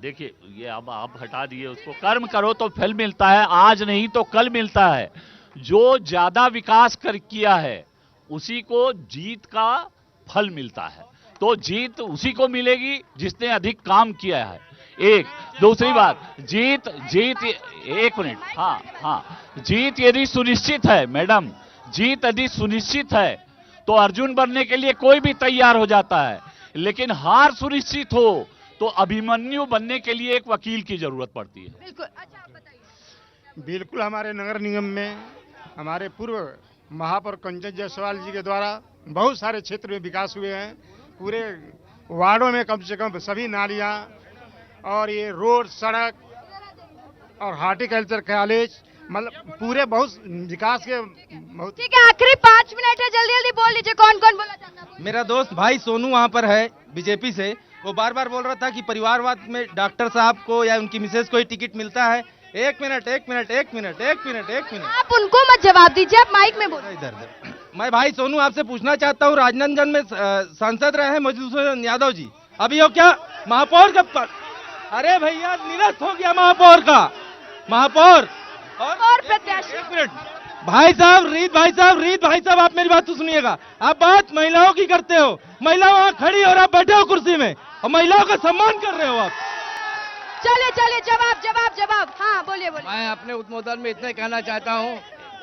देखिए ये अब आप हटा दिए उसको, कर्म करो तो फल मिलता है, आज नहीं तो कल मिलता है। जो ज्यादा विकास किया है उसी को जीत का फल मिलता है, तो जीत उसी को मिलेगी जिसने अधिक काम किया है। एक दूसरी बात, जीत एक मिनट, हाँ जीत यदि सुनिश्चित है मैडम, जीत यदि सुनिश्चित है तो अर्जुन बनने के लिए कोई भी तैयार हो जाता है, लेकिन हार सुनिश्चित हो तो अभिमन्यु बनने के लिए एक वकील की जरूरत पड़ती है। बिल्कुल। अच्छा आप बताइए। बिल्कुल, हमारे नगर निगम में हमारे पूर्व महापौर कंचन जायसवाल जी के द्वारा बहुत सारे क्षेत्र में विकास हुए हैं, पूरे वार्डों में कम से कम सभी नालियां और ये रोड, सड़क और हॉर्टिकल्चर कॉलेज, मतलब पूरे बहुत विकास के बहुत। ठीक है, आखिरी 5 मिनट है, जल्दी जल्दी बोल लीजिए कौन कौन बोला चाहता है। मेरा दोस्त भाई सोनू वहाँ पर है बीजेपी से, वो बार बार बोल रहा था कि परिवारवाद में डॉक्टर साहब को या उनकी मिसेज को ही टिकट मिलता है। एक मिनट आप उनको मत जवाब दीजिए, आप माइक में बोलिए। इधर मैं भाई सोनू आपसे पूछना चाहता हूँ, राजनांदगंज में सांसद रहे हैं मधुसूदन यादव जी, अभी हो क्या महापौर का? अरे भैया निरस्त हो गया महापौर का, महापौर और प्रत्याशी। एक मिनट भाई साहब, रीत भाई साहब आप मेरी बात तो सुनिएगा। आप बात महिलाओं की करते हो, महिला वहां खड़ी और आप बैठे हो कुर्सी में और महिलाओं का सम्मान कर रहे हो आप। चलिए चलिए, जवाब जवाब जवाब, हाँ बोलिए बोलिए। मैं अपने उद्बोधन में इतना कहना चाहता हूँ,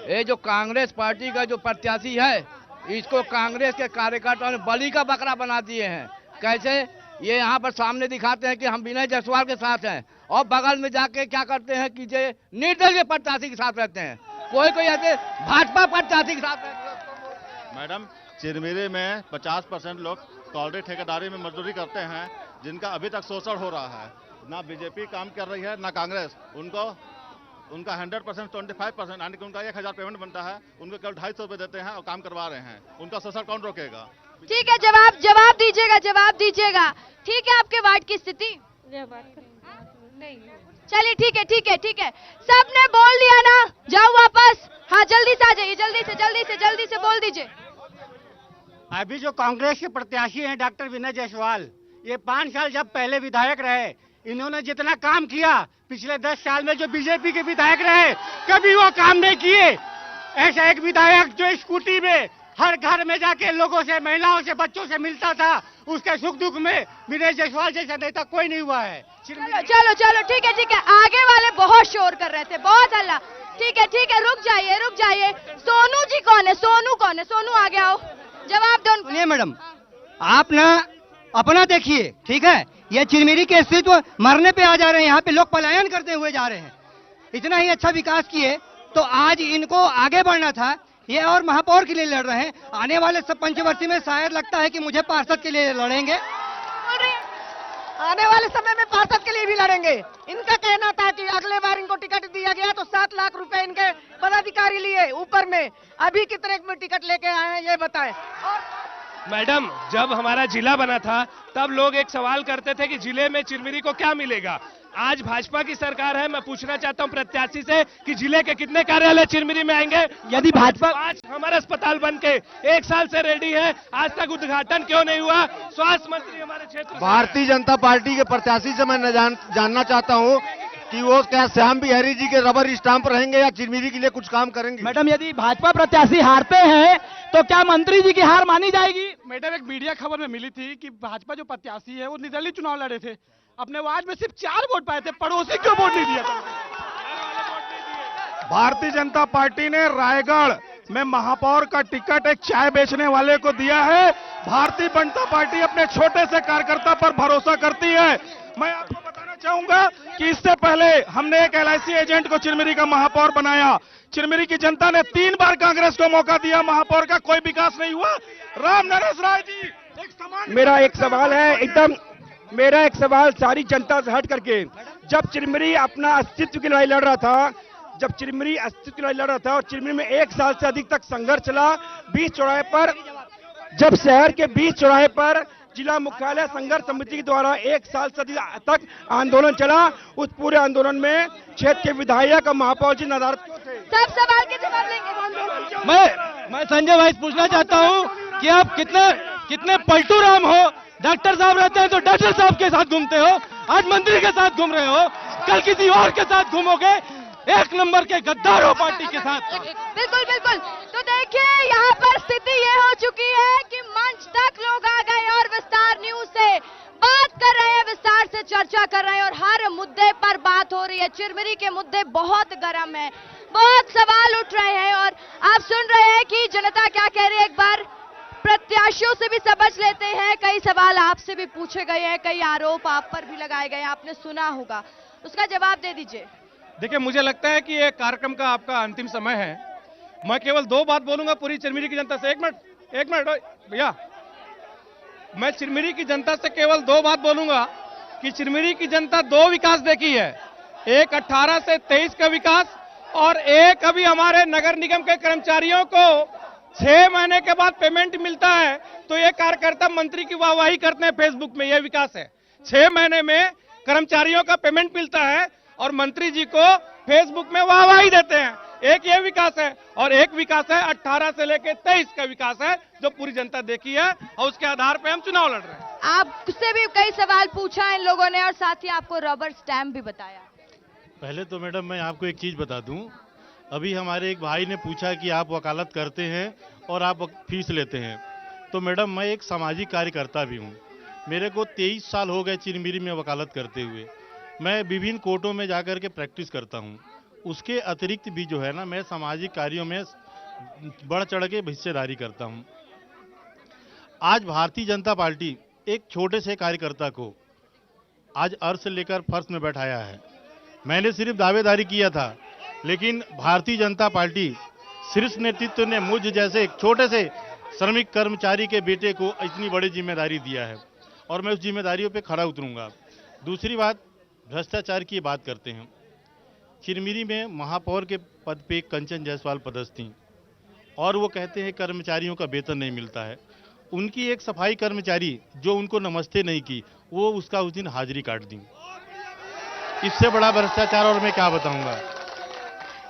ये जो कांग्रेस पार्टी का जो प्रत्याशी है, इसको कांग्रेस के कार्यकर्ताओं ने बलि का बकरा बना दिए हैं। कैसे? ये यहाँ पर सामने दिखाते हैं कि हम विनय जायसवाल के साथ हैं, और बगल में जाके क्या करते हैं कि ये निर्दलीय प्रत्याशी के साथ रहते हैं, कोई कोई ऐसे भाजपा प्रत्याशी के साथ रहते हैं। मैडम, चिरमिरी में 50% लोग कॉलरेट ठेकेदारी में मजदूरी करते हैं, जिनका अभी तक शोषण हो रहा है। ना बीजेपी काम कर रही है ना कांग्रेस। उनका 100% 25%, यानी कि उनका 1000 पेमेंट बनता है, उनको केवल 250 रुपये देते हैं और काम करवा रहे हैं। उनका शोषण कौन रोकेगा? ठीक है, जवाब दीजिएगा, जवाब दीजिएगा। ठीक है, आपके वार्ड की स्थिति चलिए, ठीक है ठीक है ठीक है, सबने बोल दिया ना, जाओ वापस। हाँ जल्दी से आ जाइए, जल्दी से बोल दीजिए। अभी जो कांग्रेस के प्रत्याशी हैं डॉक्टर विनय जायसवाल, ये 5 साल जब पहले विधायक रहे, इन्होंने जितना काम किया पिछले 10 साल में जो बीजेपी के विधायक रहे, कभी वो काम नहीं किए। ऐसा एक विधायक जो स्कूटी में हर घर में जाके लोगों से, महिलाओं से, बच्चों से मिलता था, उसके सुख दुख में विनय जायसवाल जैसा नेता कोई नहीं हुआ है। चलो चलो ठीक है, आगे वाले बहुत शोर कर रहे थे, बहुत हल्ला। ठीक है, रुक जाइए। सोनू जी कौन है? सोनू आगे आओ, जवाब दो। सुनिए मैडम, आप ना अपना देखिए, ठीक है? ये चिरमिरी के अस्तित्व मरने पे आ जा रहे हैं, यहाँ पे लोग पलायन करते हुए जा रहे हैं। इतना ही अच्छा विकास किए तो आज इनको आगे बढ़ना था। ये और महापौर के लिए लड़ रहे हैं, आने वाले सब पंचवर्षीय में शायद लगता है कि मुझे पार्षद के लिए लड़ेंगे, आने वाले समय में पार्षद के लिए भी लड़ेंगे। इनका कहना था कि अगले बार इनको टिकट दिया गया तो 7 लाख रुपए इनके पदाधिकारी लिए ऊपर में, अभी कितने में टिकट लेके आए हैं ये बताएं। मैडम, जब हमारा जिला बना था तब लोग एक सवाल करते थे कि जिले में चिरमिरी को क्या मिलेगा। आज भाजपा की सरकार है, मैं पूछना चाहता हूं प्रत्याशी से कि जिले के कितने कार्यालय चिरमिरी में आएंगे? यदि भाजपा आज हमारा अस्पताल बन के 1 साल से रेडी है, आज तक उद्घाटन क्यों नहीं हुआ? स्वास्थ्य मंत्री हमारे क्षेत्र भारतीय जनता पार्टी के प्रत्याशी से मैं जानना चाहता हूं कि वो क्या श्याम बिहारी जी के रबर स्टाम्प रहेंगे या चिरमिरी के लिए कुछ काम करेंगे? मैडम, यदि भाजपा प्रत्याशी हारते हैं तो क्या मंत्री जी की हार मानी जाएगी? मैडम, एक मीडिया खबर में मिली थी कि भाजपा जो प्रत्याशी है वो निर्दलीय चुनाव लड़े थे, अपने वार्ड में सिर्फ 4 वोट पाए थे, पड़ोसी क्यों वोट नहीं दिया था? भारतीय जनता पार्टी ने रायगढ़ में महापौर का टिकट एक चाय बेचने वाले को दिया है। भारतीय जनता पार्टी अपने छोटे से कार्यकर्ता पर भरोसा करती है। मैं आपको बताना चाहूंगा कि इससे पहले हमने एक LIC एजेंट को चिरमिरी का महापौर बनाया। चिरमिरी की जनता ने 3 बार कांग्रेस को मौका दिया, महापौर का कोई विकास नहीं हुआ। राम नरेश राय जी, मेरा एक सवाल है, मेरा एक सवाल सारी जनता से हट करके, जब चिरमिरी अपना अस्तित्व की लड़ाई लड़ रहा था, और चिरमिरी में 1 साल से अधिक तक संघर्ष चला, बीच चौराहे पर, जब शहर के बीच चौराहे पर जिला मुख्यालय संघर्ष समिति के द्वारा 1 साल से अधिक तक आंदोलन चला, उस पूरे आंदोलन में क्षेत्र के विधायक और महापौर जी नदारत क्यों थे? सब सवाल के जवाब लेंगे। मैं संजय भाई पूछना चाहता हूँ कि आप कितने पलटू राम हो? डॉक्टर साहब रहते हैं तो डॉक्टर साहब के साथ घूमते हो, आज मंत्री के साथ घूम रहे हो, कल किसी और के साथ घूमोगे। 1 नंबर के गद्दार हो पार्टी के साथ। बिल्कुल। तो देखिए, यहाँ पर स्थिति ये हो चुकी है कि मंच तक लोग आ गए और विस्तार न्यूज से बात कर रहे हैं, विस्तार से चर्चा कर रहे हैं और हर मुद्दे पर बात हो रही है। चिरमिरी के मुद्दे बहुत गर्म है, बहुत सवाल उठ रहे हैं और आप सुन रहे हैं कि जनता क्या कह रही है। एक बार प्रत्याशियों से भी समझ लेते हैं, कई सवाल आपसे भी पूछे गए हैं, कई आरोप आप पर भी लगाए गए हैं, आपने सुना होगा, उसका जवाब दे दीजिए। देखिए, मुझे लगता है कि ये कार्यक्रम का आपका अंतिम समय है। मैं केवल 2 बात बोलूंगा पूरी चिरमिरी की जनता से। एक मिनट भैया, मैं चिरमिरी की जनता से केवल 2 बात बोलूंगा कि चिरमिरी की जनता 2 विकास देखी है, एक 18 से 23 का विकास और एक अभी हमारे नगर निगम के कर्मचारियों को 6 महीने के बाद पेमेंट मिलता है तो ये कार्यकर्ता मंत्री की वाहवाही करते हैं फेसबुक में। यह विकास है, 6 महीने में कर्मचारियों का पेमेंट मिलता है और मंत्री जी को फेसबुक में वाहवाही देते हैं। एक ये विकास है और एक विकास है 18 से लेकर 23 का विकास है जो पूरी जनता देखी है और उसके आधार पे हम चुनाव लड़ रहे हैं। आपसे भी कई सवाल पूछा इन लोगों ने और साथ ही आपको रबर स्टैम्प भी बताया। पहले तो मैडम मैं आपको एक चीज बता दूं, अभी हमारे एक भाई ने पूछा कि आप वकालत करते हैं और आप फीस लेते हैं, तो मैडम मैं एक सामाजिक कार्यकर्ता भी हूं। मेरे को 23 साल हो गए चिरमिरी में वकालत करते हुए। मैं विभिन्न कोर्टों में जाकर के प्रैक्टिस करता हूं। उसके अतिरिक्त भी जो है ना, मैं सामाजिक कार्यों में बढ़ चढ़ के हिस्सेदारी करता हूं। आज भारतीय जनता पार्टी एक छोटे से कार्यकर्ता को आज अर्श से लेकर फर्श में बैठाया है। मैंने सिर्फ दावेदारी किया था, लेकिन भारतीय जनता पार्टी शीर्ष नेतृत्व ने मुझ जैसे एक छोटे से श्रमिक कर्मचारी के बेटे को इतनी बड़ी जिम्मेदारी दिया है और मैं उस जिम्मेदारियों पे खरा उतरूंगा। दूसरी बात, भ्रष्टाचार की बात करते हैं। चिरमिरी में महापौर के पद पे कंचन जायसवाल पदस्थ थीं और वो कहते हैं कर्मचारियों का वेतन नहीं मिलता है। उनकी एक सफाई कर्मचारी जो उनको नमस्ते नहीं की, वो उसका उस दिन हाजिरी काट दी। इससे बड़ा भ्रष्टाचार और मैं क्या बताऊंगा।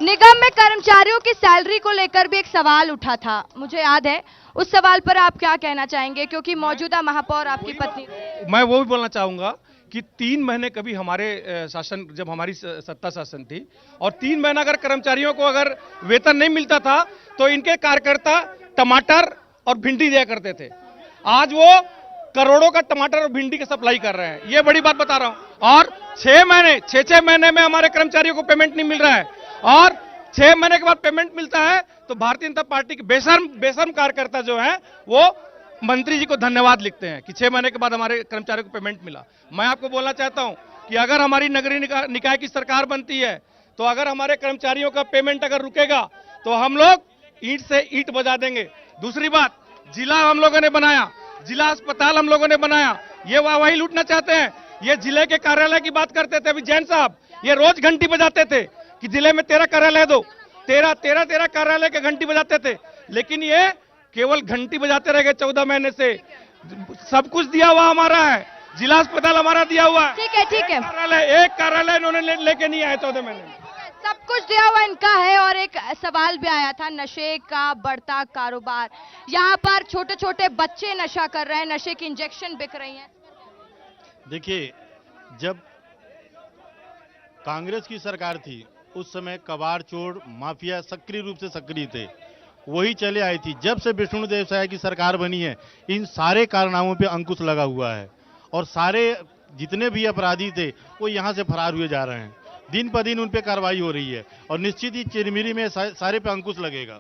निगम में कर्मचारियों की सैलरी को लेकर भी एक सवाल उठा था, मुझे याद है। उस सवाल पर आप क्या कहना चाहेंगे, क्योंकि मौजूदा महापौर आपकी पत्नी? मैं वो भी बोलना चाहूंगा कि 3 महीने कभी हमारे शासन, जब हमारी सत्ता शासन थी, और 3 महीना अगर कर्मचारियों को अगर वेतन नहीं मिलता था तो इनके कार्यकर्ता टमाटर और भिंडी दिया करते थे। आज वो करोड़ों का टमाटर और भिंडी की सप्लाई कर रहे हैं, ये बड़ी बात बता रहा हूं। और 6 महीने में हमारे कर्मचारियों को पेमेंट नहीं मिल रहा है, और 6 महीने के बाद पेमेंट मिलता है तो भारतीय जनता पार्टी के बेशर्म कार्यकर्ता जो है वो मंत्री जी को धन्यवाद लिखते हैं कि 6 महीने के बाद हमारे कर्मचारियों को पेमेंट मिला। मैं आपको बोलना चाहता हूं कि अगर हमारी नगरीय निकाय की सरकार बनती है तो अगर हमारे कर्मचारियों का पेमेंट अगर रुकेगा तो हम लोग ईंट से ईंट बजा देंगे। दूसरी बात, जिला हम लोगों ने बनाया, जिला अस्पताल हम लोगों ने बनाया, ये वाहवाही लूटना चाहते हैं। ये जिले के कार्यालय की बात करते थे अभी जैन साहब, ये रोज घंटी बजाते थे कि जिले में 13 कार्यालय दो, 13 कार्यालय के घंटी बजाते थे, लेकिन ये केवल घंटी बजाते रह गए 14 महीने से। सब कुछ दिया हुआ हमारा है, जिला अस्पताल हमारा दिया हुआ है। ठीक है एक कार्यालय इन्होंने लेके नहीं आए 14 महीने में। सब कुछ दिया हुआ इनका है। और एक सवाल भी आया था, नशे का बढ़ता कारोबार, यहाँ पर छोटे छोटे बच्चे नशा कर रहे हैं, नशे की इंजेक्शन बिक रही हैं। देखिए, जब कांग्रेस की सरकार थी उस समय कबाड़ चोर माफिया सक्रिय रूप से सक्रिय थे, वही चले आई थी। जब से विष्णुदेव साय की सरकार बनी है, इन सारे कारनामों पे अंकुश लगा हुआ है और सारे जितने भी अपराधी थे वो यहाँ से फरार हुए जा रहे हैं। दिन पर दिन उन पे कार्रवाई हो रही है और निश्चित ही चिरमिरी में सारे पे अंकुश लगेगा।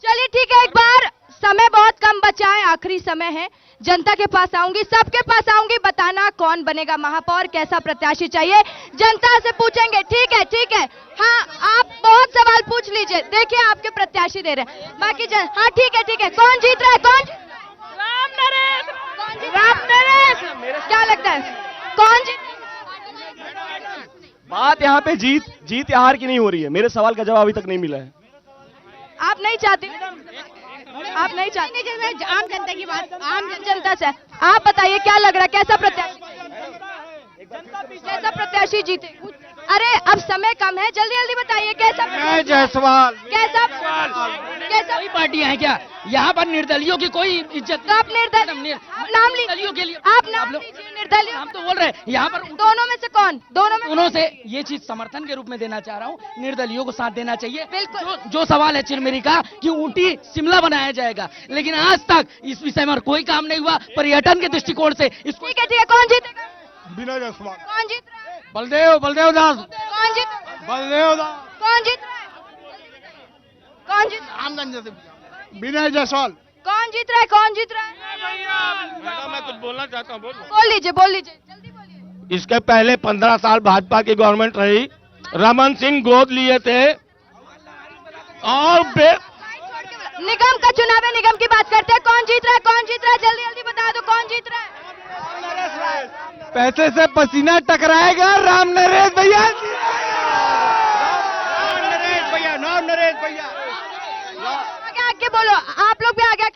चलिए ठीक है, एक बार समय बहुत कम बचा है, आखिरी समय है, जनता के पास आऊंगी, सबके पास आऊंगी, बताना कौन बनेगा महापौर, कैसा प्रत्याशी चाहिए, जनता से पूछेंगे। ठीक है। हाँ, आप बहुत सवाल पूछ लीजिए, देखिए आपके प्रत्याशी दे रहे हैं, बाकी हाँ ठीक है। कौन जीत रहा है? कौन? राम नरेश। क्या लगता है कौन जीत? बात यहाँ पे जीत हार की नहीं हो रही है। मेरे सवाल का जवाब अभी तक नहीं मिला है। आप नहीं चाहते? आम जनता की बात, आम जनता से आप बताइए क्या लग रहा है, कैसा प्रत्याशी जीते? अरे अब समय कम है, जल्दी बताइए कैसा जायसवाल। कैसा कोई पार्टियां हैं क्या यहाँ पर? निर्दलियों की कोई इज्जत? तो आप नाम निर्दलियों के लिए आप नाम लीजिए। निर्दलीय हम तो बोल रहे हैं यहाँ पर दोनों में से कौन? दोनों से ये चीज समर्थन के रूप में देना चाह रहा हूँ, निर्दलियों को साथ देना चाहिए। बिल्कुल। जो सवाल है चिरमिरी का कि ऊटी शिमला बनाया जाएगा, लेकिन आज तक इस विषय में कोई काम नहीं हुआ पर्यटन के दृष्टिकोण से। ठीक है, कौन जीतेगा? विनय जायसवाल। कौन जीत रहा है? बलदेव दास। कौन जीत? बलदेव दास। कौन जीत रहा है? कौन जीत? रामगंज से विनय जायसवाल। कौन जीत रहा है? मैडम, मैं कुछ बोलना चाहता हूँ। बोल लीजिए जल्दी बोलिए। इसके पहले 15 साल भाजपा की गवर्नमेंट रही, रमन सिंह गोद लिए थे और निगम का चुनाव है, निगम की बात करते हैं। कौन जीत रहा है? जल्दी बता दो कौन जीत रहा है? पैसे से पसीना टकराएगा राम नरेश भैया। नरेश भैया आगे बोलो, आप लोग भी आगे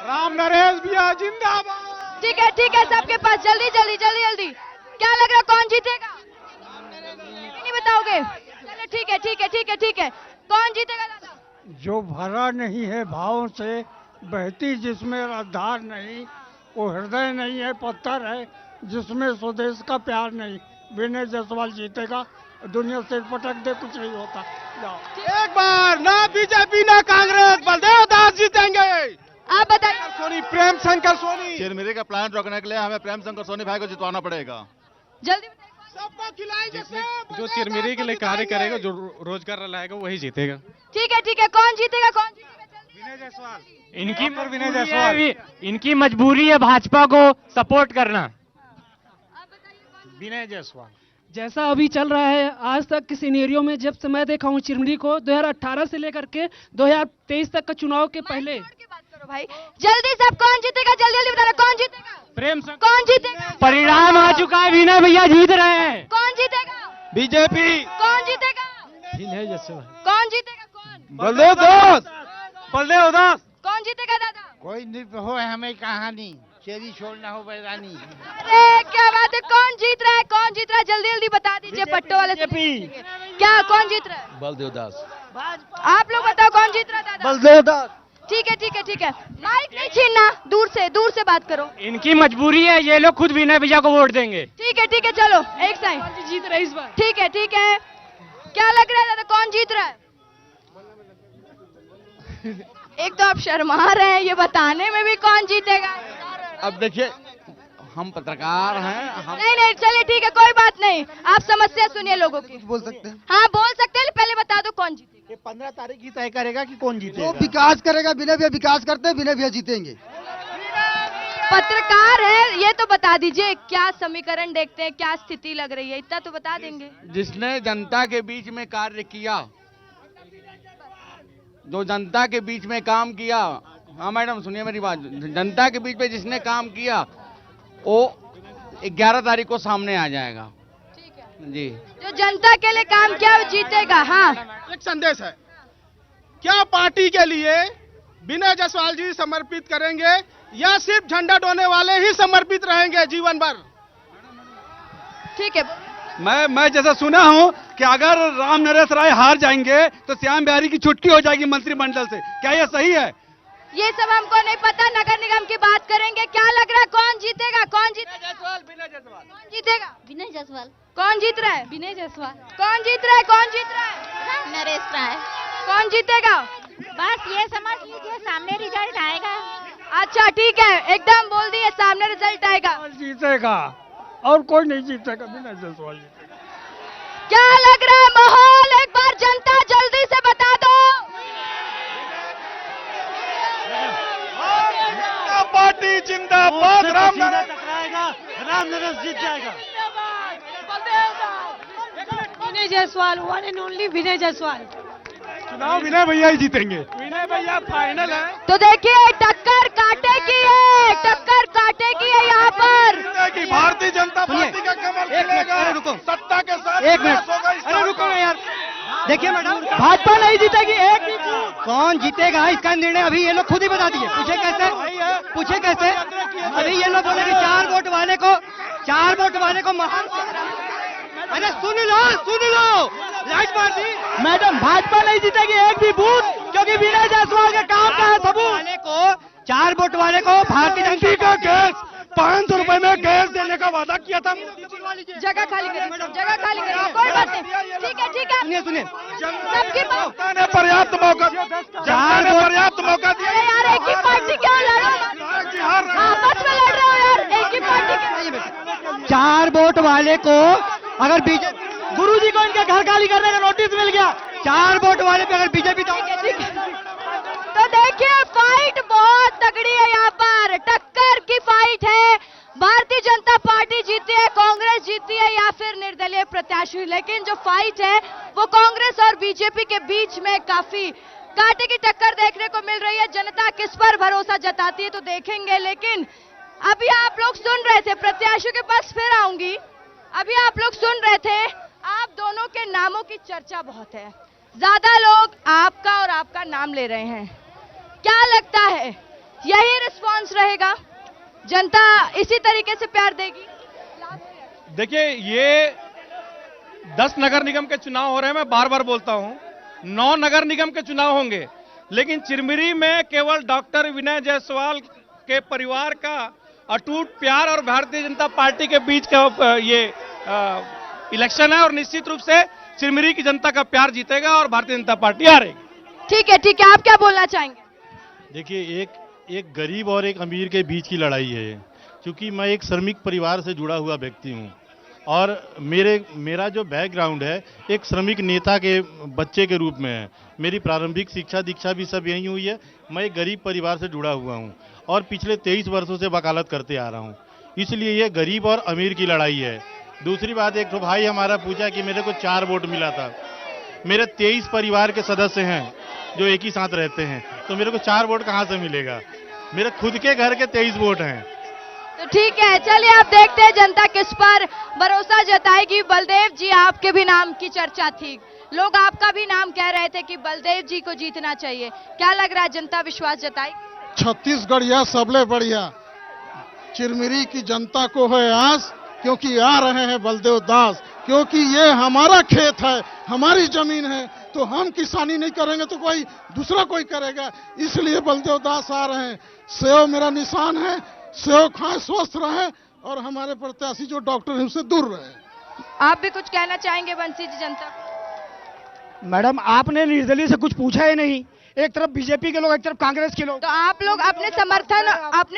राम नरेश भैया जिंदाबाद। ठीक है, सबके पास जल्दी। क्या लग रहा है कौन जीतेगा? नहीं बताओगे? चलो ठीक है। कौन जीतेगा दादा? जो भरा नहीं है भावों से, बहती जिसमें आधार नहीं, वो हृदय नहीं है, पत्थर है जिसमें स्वदेश का प्यार नहीं, विनय जायसवाल जीतेगा। दुनिया से पटक दे, कुछ नहीं होता। एक बार ना बीजेपी ना कांग्रेस, बलदेव दास जीतेंगे। आप बताइए। प्रेम शंकर सोनी। चिरमिरी का प्लान रोकने के लिए हमें प्रेम शंकर सोनी भाई को जितवाना पड़ेगा। जल्दी सबको खिलाएंगे जो चिरमिरी के लिए कार्य करेगा, जो रोजगार लाएगा, वही जीतेगा। ठीक है, कौन जीतेगा? विनय जायसवाल। इनकी मजबूरी है भाजपा को सपोर्ट करना। विनय जायसवाल। जैसा अभी चल रहा है, आज तक के सिनेरियो में जब से मैं देखा हूँ चिरमिरी को 2018 से लेकर के 2023 तक का चुनाव के पहले। भाई जल्दी सब कौन जीतेगा? जल्दी बताना, कौन जीतेगा? प्रेम कौन जीतेगा? परिणाम आ चुका है, विनय भैया जीत रहे हैं। कौन जीतेगा? बीजेपी। कौन जीतेगा? विनय जायसवाल। कौन जीतेगा? बलदेव दास। बलदेव दास। कौन जीतेगा दादा? कोई नृत्य हो हमें कहानी, चेरी छोड़ना हो बैरानी। अरे क्या बात है, कौन जीत रहा है? कौन जीत रहा है? जल्दी जल्दी बता दीजिए पट्टो वाले से। क्या कौन जीत रहा है? बलदेव दास। आप लोग बताओ कौन जीत रहा है दादा? बलदेव दास। ठीक है, माइक नहीं छीनना, दूर से बात करो। इनकी मजबूरी है, ये लोग खुद विनय भैया को वोट देंगे। ठीक है, चलो एक साइड जीत रहे इस बार। ठीक है। क्या लग रहा है दादा, कौन जीत रहा है? एक तो आप शर्मा रहे हैं, ये बताने में भी कौन जीतेगा। अब देखिए, हम पत्रकार हैं। नहीं, चलिए ठीक है, कोई बात नहीं। आप समस्या सुनिए लोगों की। बोल सकते हैं? हाँ बोल सकते हैं, पहले बता दो कौन जीतेगा। 15 तारीख ही तय करेगा कि कौन जीतेगा। जो विकास करेगा, विनय भैया विकास करते हैं, विनय भैया जीतेंगे। पत्रकार है, ये तो बता दीजिए क्या समीकरण देखते हैं, क्या स्थिति लग रही है, इतना तो बता देंगे। जिसने जनता के बीच में कार्य किया, जो जनता के बीच में काम किया, हाँ मैडम सुनिए मेरी बात, जनता के बीच में जिसने काम किया वो 11 तारीख को सामने आ जाएगा। जी, जो जनता के लिए काम किया वो जीतेगा। हाँ, एक संदेश है, क्या पार्टी के लिए विनय जायसवाल जी समर्पित करेंगे या सिर्फ झंडा ढोने वाले ही समर्पित रहेंगे जीवन भर? ठीक है। मैं जैसा सुना हूं कि अगर राम नरेश राय हार जाएंगे तो श्याम बिहारी की छुट्टी हो जाएगी मंत्रिमंडल से, क्या यह सही है? ये सब हमको नहीं पता, नगर निगम की बात करेंगे। क्या लग रहा है कौन जीतेगा? कौन जीतेगा? कौन जीतेगा? विनय जायसवाल। कौन जीत रहा है? विनय जायसवाल। कौन जीत रहा है? कौन जीत रहा है? नरेश राय। कौन जीतेगा? बस ये समझ लीजिए सामने रिजल्ट आएगा। अच्छा ठीक है, एकदम बोल दिए सामने रिजल्ट आएगा। जीतेगा और कोई नहीं जीतेगा, विनय जायसवाल जीतेगा। क्या लग रहा है माहौल? एक बार जनता जल्दी से बता दो। पार्टी जिंदाबाद। राम नरेश जीत जाएगा। विनय जायसवाल, वन एंड ओनली विनय जायसवाल। चुनाव विनय भैया ही जीतेंगे। विनय भैया फाइनल है। तो देखिए टक्कर काटेगी है, टक्कर काटेगी है यहाँ पर। भारतीय जनता पार्टी का कमल खिलेगा। सत्ता के साथ। एक मिनट, अरे रुको ना यार। देखिए मैडम, भाजपा नहीं जीतेगी। कौन जीतेगा इसका निर्णय अभी ये लोग खुद ही बता दिए। पूछे कैसे? अभी ये लोग बोले कि 4 वोट वाले को महान। अरे सुन लो लाइट मार दी। मैडम भाजपा नहीं जीतेगी एक भी बूथ, क्योंकि विनय जायसवाल के काम का है सबूत। वाले को 4 वोट वाले को भारतीय जनता का गैस 500 रुपए में गैस देने का वादा किया था। जगह खाली करिए, जगह खाली करिए, कोई बात नहीं। ठीक है। सुनिए सबकी जनता ने पर्याप्त मौका दिया। यार एक ही पार्टी क्यों लड़ रहे हो? आपस में लड़ रहे हो यार, एक ही पार्टी। 4 वोट वाले को अगर बीजेपी, गुरुजी को इनके घर खाली करने का नोटिस मिल गया। 4 वोट वाले पे अगर बीजेपी तो देखिए फाइट बहुत तगड़ी है यहाँ पर, टक्कर की फाइट है। भारतीय जनता पार्टी जीती है, कांग्रेस जीती है या फिर निर्दलीय प्रत्याशी, लेकिन जो फाइट है वो कांग्रेस और बीजेपी के बीच में काफी कांटे की टक्कर देखने को मिल रही है। जनता किस पर भरोसा जताती है तो देखेंगे, लेकिन अभी आप लोग सुन रहे थे, प्रत्याशियों के पास फिर आऊंगी। अभी आप लोग सुन रहे थे, आप दोनों के नामों की चर्चा बहुत है, ज्यादा लोग आपका और आपका नाम ले रहे हैं। क्या लगता है यही रिस्पांस रहेगा? जनता इसी तरीके से प्यार देगी? देखिए ये 10 नगर निगम के चुनाव हो रहे हैं, मैं बार बार बोलता हूं 9 नगर निगम के चुनाव होंगे, लेकिन चिरमिरी में केवल डॉक्टर विनय जायसवाल के परिवार का अटूट प्यार और भारतीय जनता पार्टी के बीच का ये इलेक्शन है और निश्चित रूप से चिरमिरी की जनता का प्यार जीतेगा और भारतीय जनता पार्टी हारेगी। ठीक है, आप क्या बोलना चाहेंगे? देखिए एक गरीब और एक अमीर के बीच की लड़ाई है, क्योंकि मैं एक श्रमिक परिवार से जुड़ा हुआ व्यक्ति हूं। और मेरा जो बैकग्राउंड है एक श्रमिक नेता के बच्चे के रूप में है। मेरी प्रारंभिक शिक्षा दीक्षा भी सब यहीं हुई है। मैं एक गरीब परिवार से जुड़ा हुआ हूँ और पिछले 23 वर्षों से वकालत करते आ रहा हूँ। इसलिए ये गरीब और अमीर की लड़ाई है। दूसरी बात, एक तो भाई हमारा पूछा कि मेरे को 4 वोट मिला था। मेरे 23 परिवार के सदस्य हैं जो एक ही साथ रहते हैं, तो मेरे को 4 वोट कहाँ से मिलेगा? मेरे खुद के घर के 23 वोट हैं। तो ठीक है, चलिए आप देखते हैं जनता किस पर भरोसा जताएगी। बलदेव जी, आपके भी नाम की चर्चा थी, लोग आपका भी नाम कह रहे थे कि बलदेव जी को जीतना चाहिए। क्या लग रहा है, जनता विश्वास जताएगी? छत्तीसगढ़ या सबले बढ़िया चिरमिरी की जनता को है आस, क्योंकि आ रहे हैं बलदेव दास। क्योंकि ये हमारा खेत है, हमारी जमीन है, तो हम किसानी नहीं करेंगे तो कोई दूसरा कोई करेगा। इसलिए बलदेव दास आ रहे हैं। सेव मेरा निशान है, सेव खाएं, स्वस्थ रहे और हमारे प्रत्याशी जो डॉक्टर हैं उससे दूर रहे। आप भी कुछ कहना चाहेंगे बंसी जी जनता? मैडम, आपने निर्दलीय से कुछ पूछा ही नहीं। एक तरफ बीजेपी के लोग, एक तरफ कांग्रेस के लोग। तो आप लोग अपने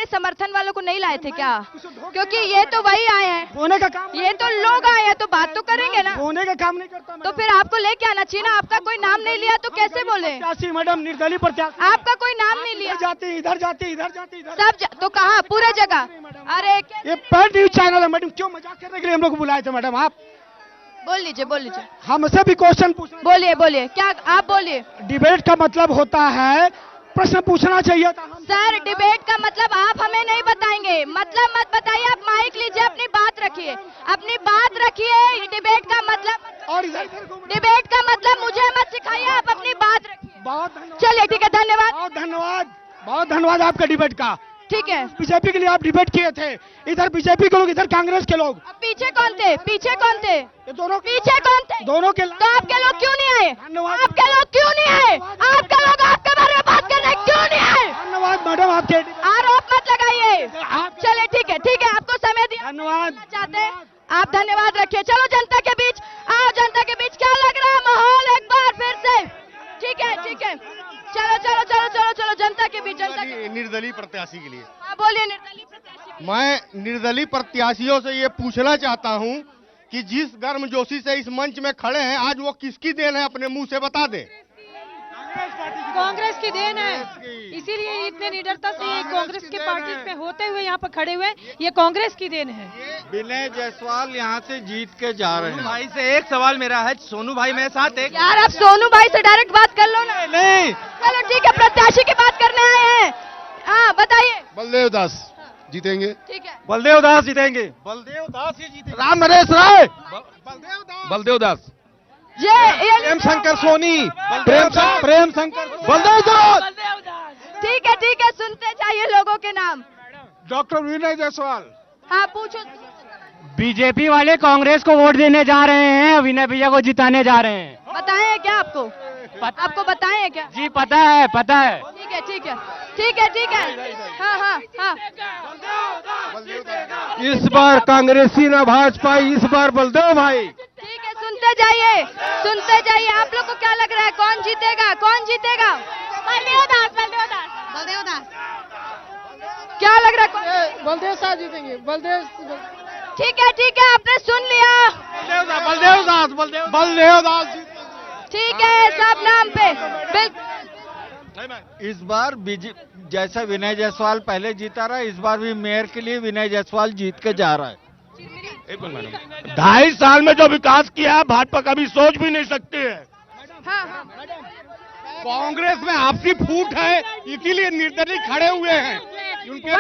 समर्थन वालों को नहीं लाए थे क्या? क्योंकि ये तो वही आए हैं, होने का काम, ये तो लोग आए हैं, तो बात तो करेंगे ना। होने का काम नहीं करता। तो फिर आपको लेके आना चाहिए ना। आपका कोई नाम नहीं लिया तो कैसे बोले? मैडम, निर्दलीय प्रत्याशी, आपका कोई नाम नहीं लिया। जाते इधर जाते इधर जाते इधर सब तो कहा पूरे जगह। अरे ये पेड न्यूज चैनल है मैडम, क्यों मजाक करने के लिए हम लोग बुलाए थे? मैडम आप बोल लीजिए, बोल लीजिए। हमसे भी क्वेश्चन पूछ। बोलिए बोलिए, क्या आप बोलिए। डिबेट का मतलब होता है प्रश्न पूछना चाहिए था। सर, डिबेट का मतलब आप हमें नहीं बताएंगे, मतलब मत बताइए। आप माइक लीजिए, अपनी बात रखिए, अपनी बात रखिए। डिबेट का मतलब, और डिबेट का मतलब मुझे मत सिखाइए, आप अपनी बात रखिए। बहुत धन्यवाद। चलिए ठीक है, धन्यवाद। बहुत धन्यवाद, बहुत धन्यवाद आपका डिबेट का। ठीक है, बीजेपी के लिए आप डिबेट किए थे, इधर बीजेपी के लोग, इधर कांग्रेस के लोग। पीछे कौन थे? पीछे कौन थे? ये दोनों पीछे कौन थे? दोनों के। तो आपके लोग क्यों नहीं आए? आपके लोग क्यों नहीं आए? आपके लोग आपके बारे में बात करने क्यों नहीं आए? धन्यवाद मैडम, आपके आरोप मत लगाइए। चलिए ठीक है, ठीक है, आपको समय दिया। धन्यवाद। चाहते हैं आप धन्यवाद रखिए। चलो जनता के बीच आओ, जनता के बीच क्या लग रहा है माहौल एक बार फिर से? ठीक है, ठीक है, चलो चलो चलो चलो चलो जनता के बीच, जनता के निर्दलीय प्रत्याशी के लिए। हाँ बोलिए, निर्दलीय प्रत्याशी। मैं निर्दलीय प्रत्याशियों से ये पूछना चाहता हूं कि जिस गर्मजोशी से इस मंच में खड़े हैं, आज वो किसकी देन है, अपने मुंह से बता दें। कांग्रेस की देन है, इसीलिए इतने निडरता से ये कांग्रेस के पार्टी में होते हुए यहाँ पर खड़े हुए, ये कांग्रेस की देन है। विनय जायसवाल यहाँ से जीत के जा रहे हैं। भाई से एक सवाल मेरा है, सोनू भाई मेरे साथ एक। यार आप सोनू भाई से डायरेक्ट बात कर लो ना। नहीं, चलो ठीक है, प्रत्याशी की बात करने आए हैं। हाँ बताइए। बलदेव दास जीतेंगे। ठीक है, बलदेव दास जीतेंगे। बलदेव दास ही जीतेंगे। राम नरेश राय, बलदेव दास, प्रेम शंकर सोनी, प्रेम शंकर, बलदेव दास। ठीक है, सुनते जाइए लोगों के नाम। डॉक्टर विनय जायसवाल। हाँ पूछो। बीजेपी वाले कांग्रेस को वोट देने जा रहे हैं, विनय भैया को जिताने जा रहे हैं। बताएं क्या आपको? आपको बताएं क्या? जी पता है, पता है। ठीक है, ठीक है, ठीक है, ठीक है। हाँ हाँ हाँ। इस बार कांग्रेसी ना भाजपा, इस बार बलदेव भाई। ठीक है, सुनते जाइए, सुनते जाइए। आप लोग को क्या लग रहा है, कौन जीतेगा? कौन जीतेगा? बलदेव दास, बलदेव दास, बलदेव दास। क्या लग रहा है? बलदेव साहब जीतेंगे, बलदेव। ठीक है, आपने सुन लिया। बलदेव दास, बलदेव दास। ठीक है, सब नाम पे बिल्कुल। इस बार जैसा विनय जायसवाल पहले जीता रहा, इस बार भी मेयर के लिए विनय जायसवाल जीत के जा रहा है। 2.5 साल में जो विकास किया है, भाजपा कभी सोच भी नहीं सकती है। कांग्रेस में आपसी फूट है, इसीलिए निर्दलीय खड़े हुए हैं।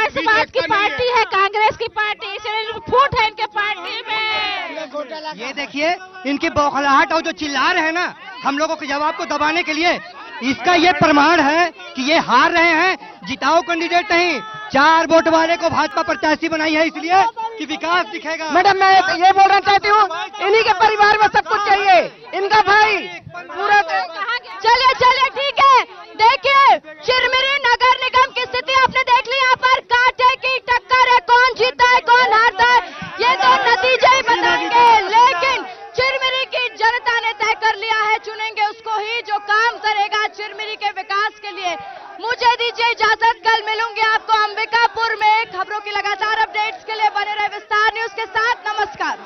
समाज की पार्टी है कांग्रेस की पार्टी, इसलिए फूट है इनके पार्टी में। ये देखिए, इनकी बौखलाहट और जो चिल्ला रहे हैं ना हम लोगों के जवाब को दबाने के लिए, इसका ये प्रमाण है कि ये हार रहे हैं। जिताओ कैंडिडेट नहीं, 4 वोट वाले को भाजपा प्रत्याशी बनाई है इसलिए कि विकास दिखेगा। मैडम मैं ये बोलना चाहती हूँ, इन्हीं के परिवार में सब कुछ चाहिए, इनका भाई पूरा। चलिए चलिए ठीक है, देखिए चिरमिरी नगर निगम की स्थिति आपने देख ली। यहाँ पर कांटे की टक्कर है, कौन जीता है कौन हारता है ये तो नतीजे ही बताएंगे, लेकिन चिरमिरी की जनता ने तय कर लिया है, चुनेंगे उसको ही जो काम करेगा चिरमिरी के विकास के लिए। मुझे दीजिए इजाजत, कल मिलूंगी आपको अंबिकापुर में। खबरों की लगातार अपडेट्स के लिए बने रहे विस्तार न्यूज के साथ। नमस्कार।